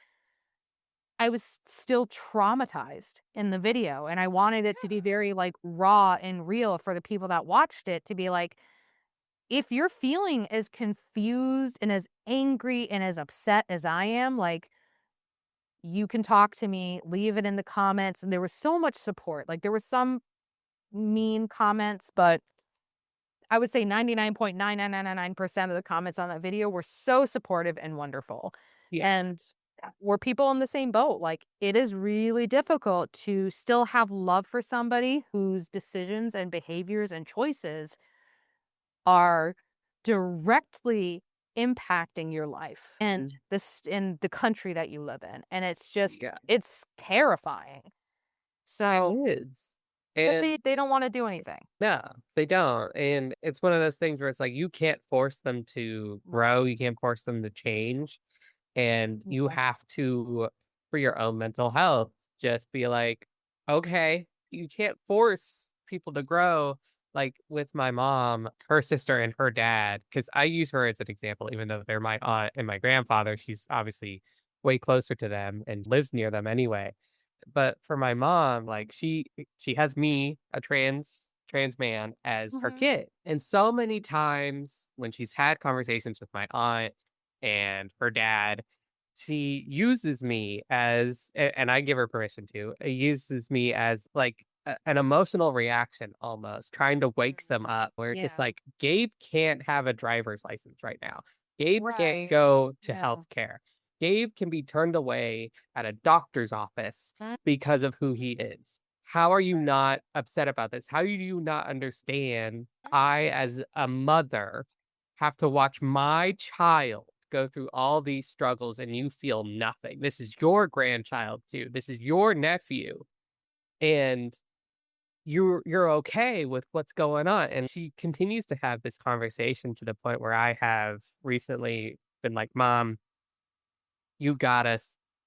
I was still traumatized in the video, and I wanted it to be very, like, raw and real for the people that watched it to be like, if you're feeling as confused and as angry and as upset as I am, like, you can talk to me, leave it in the comments, and there was so much support. Like, there was some mean comments, but I would say 99.99999% of the comments on that video were so supportive and wonderful. Yeah. And we're people in the same boat. Like, it is really difficult to still have love for somebody whose decisions and behaviors and choices are directly impacting your life and this in the country that you live in. And it's just Yeah, it's terrifying. it So, is. but And they don't want to do anything. no, they don't. And it's one of those things where it's like you can't force them to grow, you can't force them to change. And you Yeah. have to, for your own mental health, just be like, okay, you can't force people to grow. Like with my mom, her sister, and her dad, because I use her as an example, even though they're my aunt and my grandfather. She's obviously way closer to them and lives near them anyway. But for my mom, like she has me, a trans man, as her Mhm. kid. And so many times when she's had conversations with my aunt and her dad, she uses me as and I give her permission to, uses me as like an emotional reaction almost, trying to wake them Mm. up where it's Yeah. like Gabe can't have a driver's license right now. Gabe can't Right. go to Yeah. healthcare. Gabe can be turned away at a doctor's office Mm. because of who he is. How are you Right. not upset about this? How do you not understand I, as a mother, have to watch my child go through all these struggles and you feel nothing? This is your grandchild too. This is your nephew. And you're okay with what's going on. And she continues to have this conversation to the point where I have recently been like, Mom, you gotta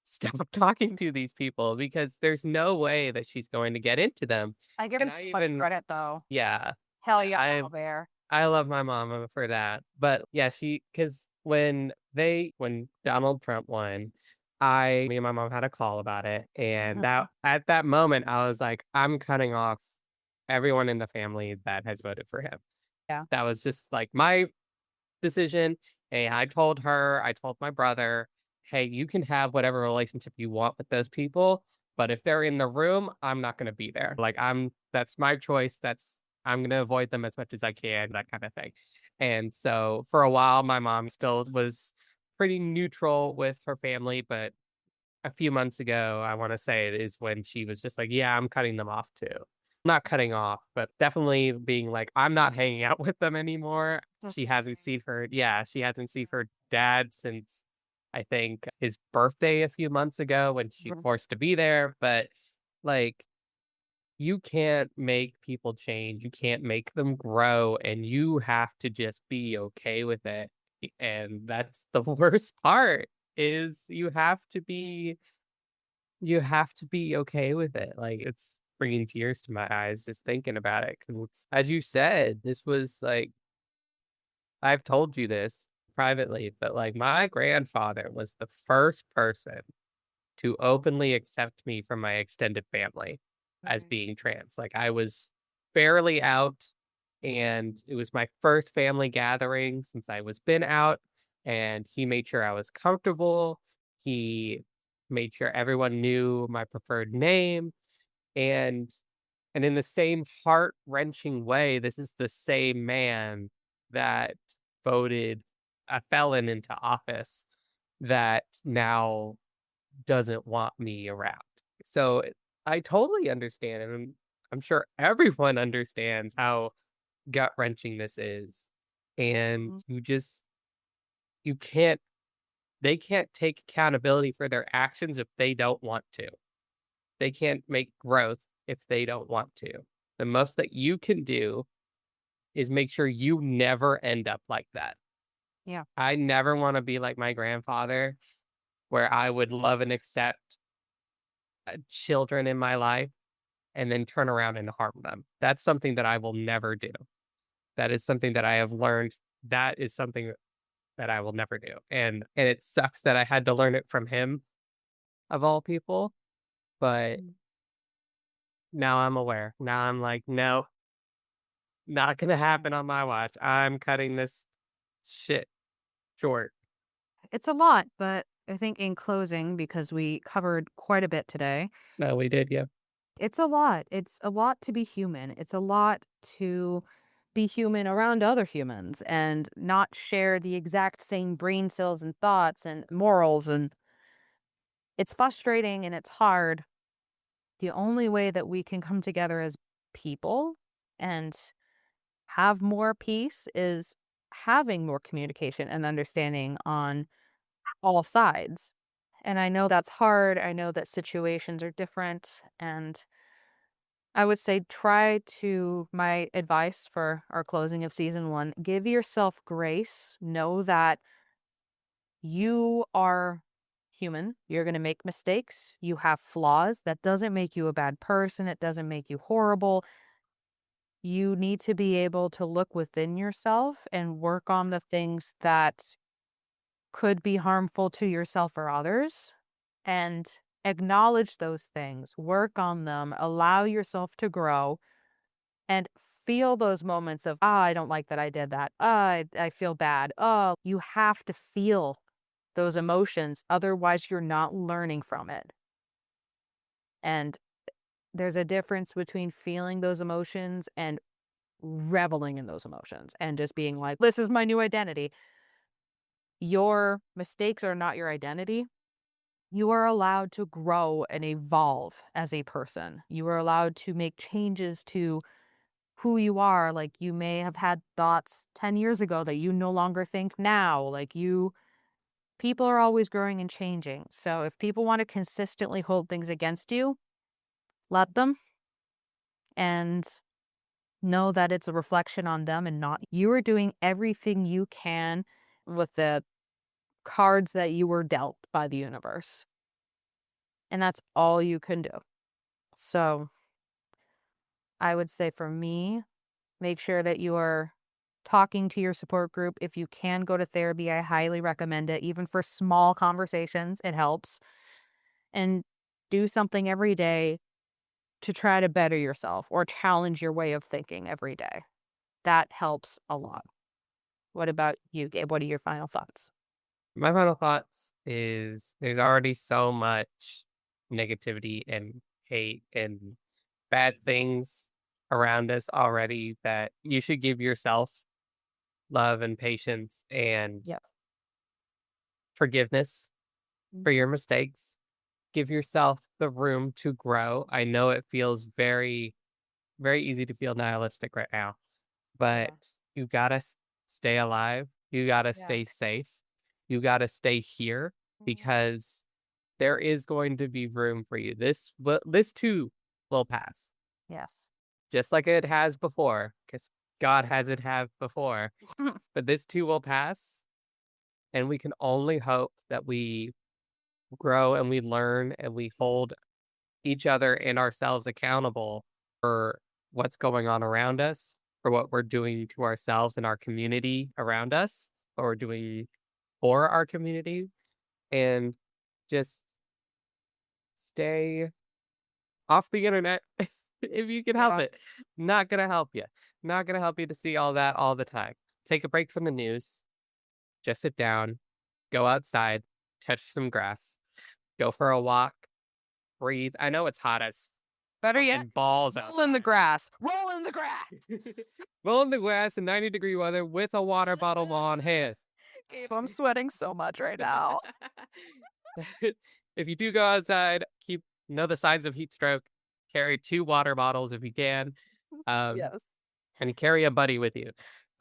stop talking to these people because there's no way that she's going to get into them. I give him And I so much even credit, though. yeah, Hell yeah, I Mama Bear. I love my mama for that. But yeah, because when Donald Trump won, me and my mom had a call about it. And Mhm. that at that moment, I was like, I'm cutting off everyone in the family that has voted for him. Yeah. That was just like my decision. And I told her, I told my brother, hey, you can have whatever relationship you want with those people. But if they're in the room, I'm not going to be there. Like, that's my choice. I'm going to avoid them as much as I can, that kind of thing. And so for a while, my mom still was pretty neutral with her family. But a few months ago, I wanna say it is when she was just like, "Yeah, I'm cutting them off too." Not cutting off, but definitely being like, "I'm not hanging out with them anymore." Disgusting. She hasn't seen her dad since, I think, his birthday a few months ago when she Mhm. forced to be there, but, like, you can't make people change, you can't make them grow, and you have to just be okay with it, and that's the worst part, is you have to be okay with it. Like, it's bringing tears to my eyes just thinking about it. Because as you said, this was like I've told you this privately, but, like, my grandfather was the first person to openly accept me from my extended family as Right. being trans. Like, I was barely out, and it was my first family gathering since I was been out, and he made sure I was comfortable. He made sure everyone knew my preferred name, and in the same heart-wrenching way, this is the same man that voted a felon into office that now doesn't want me around. So, I totally understand, and I'm sure everyone understands how gut-wrenching this is, and Mhm. you can't they can't take accountability for their actions if they don't want to. They can't make growth if they don't want to. The most that you can do is make sure you never end up like that. Yeah. I never wanna be like my grandfather, where I would love and accept, children in my life and then turn around and harm them. That's something that I will never do. That is something that I have learned that is something that I will never do, and it sucks that I had to learn it from him, of all people, but Mm. now I'm aware. Now I'm like, "No, not gonna Yeah. happen on my watch. I'm cutting this shit short." It's a lot, but I think in closing, because we covered quite a bit today, No, we did, yeah. it's a lot. It's a lot to be human. It's a lot to be human around other humans and not share the exact same brain cells and thoughts and morals. And it's frustrating and it's hard. The only way that we can come together as people and have more peace is having more communication and understanding on all sides. And I know that's hard. I know that situations are different. And I would say try to, my advice for our closing of season one, give yourself grace. Know that you are human. You're going to make mistakes. You have flaws. That doesn't make you a bad person. It doesn't make you horrible. You need to be able to look within yourself and work on the things that could be harmful to yourself or others and acknowledge those things, work on them, allow yourself to grow and feel those moments of, ah, I don't like that I did that. Ah, I feel bad. Oh, you have to feel those emotions. Otherwise, you're not learning from it. And there's a difference between feeling those emotions and reveling in those emotions and just being like, this is my new identity. Your mistakes are not your identity. You are allowed to grow and evolve as a person. You are allowed to make changes to who you are. Like you may have had thoughts 10 years ago that you no longer think now. People are always growing and changing. So if people want to consistently hold things against you, let them and know that it's a reflection on them and not you are doing everything you can with the cards that you were dealt by the universe. And that's all you can do. So I would say for me, make sure that you are talking to your support group. If you can go to therapy, I highly recommend it. Even for small conversations, it helps. And do something every day to try to better yourself or challenge your way of thinking every day. That helps a lot. What about you, Gabe? What are your final thoughts? My final thoughts is there's already so much negativity and hate and bad things around us already that you should give yourself love and patience and Yes. forgiveness for Mhm. your mistakes. Give yourself the room to grow. I know it feels very, very easy to feel nihilistic right now, but Yeah. you gotta stay alive. You gotta Yeah. stay safe. You gotta stay here Mhm. because there is going to be room for you. This too will pass, Yes. just like it has before, because God has it have before. But this too will pass, and we can only hope that we grow and we learn and we hold each other and ourselves accountable for what's going on around us, for what we're doing to ourselves and our community around us, what we're doing for our community, and just stay off the internet if you can help Yeah. it. Not gonna help you. Not gonna help you to see all that all the time. Take a break from the news. Just sit down, go outside, touch some grass, go for a walk, breathe. I know it's hot as Better yet, fucking balls roll in the outside. grass. Roll in the grass. Roll in the grass in 90-degree weather with a water bottle on hand. Gabe, I'm sweating so much right now. If you do go outside, know the signs of heat stroke. Carry 2 water bottles if you can, um, Yes. and carry a buddy with you.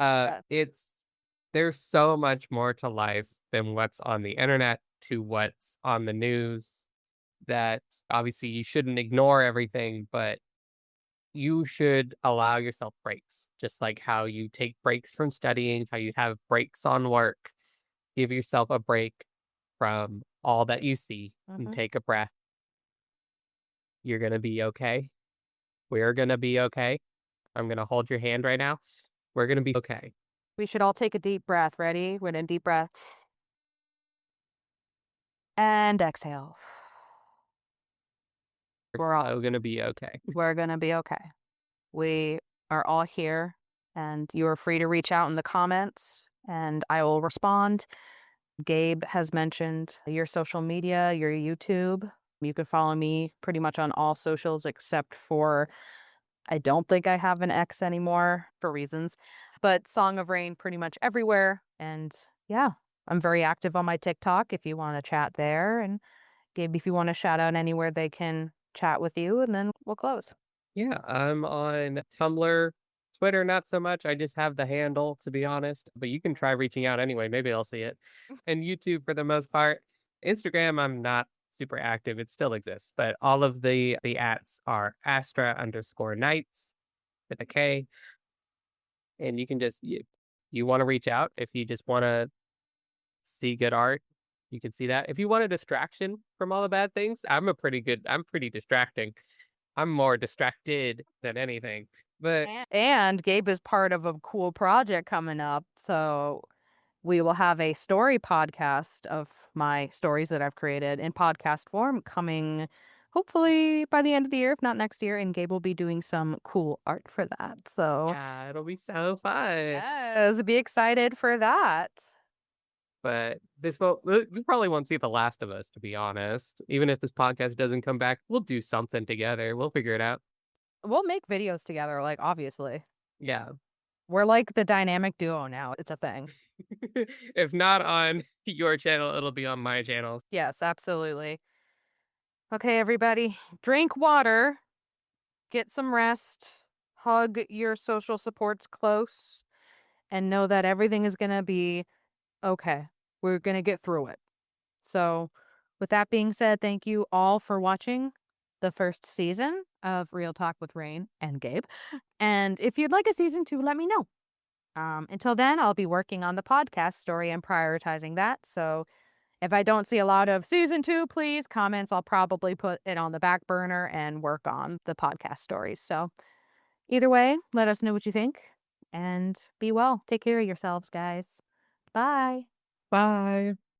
Yes. There's so much more to life than what's on the internet to what's on the news that obviously you shouldn't ignore everything, but you should allow yourself breaks, just like how you take breaks from studying, how you have breaks on work. Give yourself a break from all that you see and Mhm. take a breath. You're going to be okay. We're going to be okay. I'm going to hold your hand right now. We're going to be okay. We should all take a deep breath. Ready? We're in a deep breath. And exhale. We're all so gonna be okay. we're gonna be okay. We are all here, and you are free to reach out in the comments, and I will respond. Gabe has mentioned your social media, your YouTube. You can follow me pretty much on all socials except for I don't think I have an X anymore for reasons, but Song of Rain pretty much everywhere. And yeah, I'm very active on my TikTok if you want to chat there. And Gabe, if you want to shout out anywhere they can chat with you, and then we'll close. Yeah, I'm on Tumblr, Twitter, not so much. I just have the handle, to be honest, but you can try reaching out anyway. Maybe I'll see it. And YouTube for the most part. Instagram, I'm not super active. It still exists, but all of the ats are Astra_Knights with a K. And you can just you want to reach out if you just want to see good art. You can see that. If you want a distraction from all the bad things, I'm pretty distracting. I'm more distracted than anything. But And Gabe is part of a cool project coming up. So we will have a story podcast of my stories that I've created in podcast form coming hopefully by the end of the year, if not next year. And Gabe will be doing some cool art for that. So, yeah, it'll be so fun. yes, be excited for that. But this will we probably won't see The Last of Us, to be honest. Even if this podcast doesn't come back, we'll do something together. We'll figure it out. We'll make videos together, like, obviously. Yeah. We're like the dynamic duo now. It's a thing. If not on your channel, it'll be on my channel. Yes, absolutely. Okay, everybody, drink water, get some rest, hug your social supports close, and know that everything is going to be okay. We're going to get through it. So, with that being said, thank you all for watching the first season of Real Talk with Rayne and Gabe. And if you'd like a season two, let me know. Until then, I'll be working on the podcast story and prioritizing that. So, if I don't see a lot of season two, please comments. I'll probably put it on the back burner and work on the podcast stories. So, either way, let us know what you think and be well. Take care of yourselves, guys. Bye. Bye.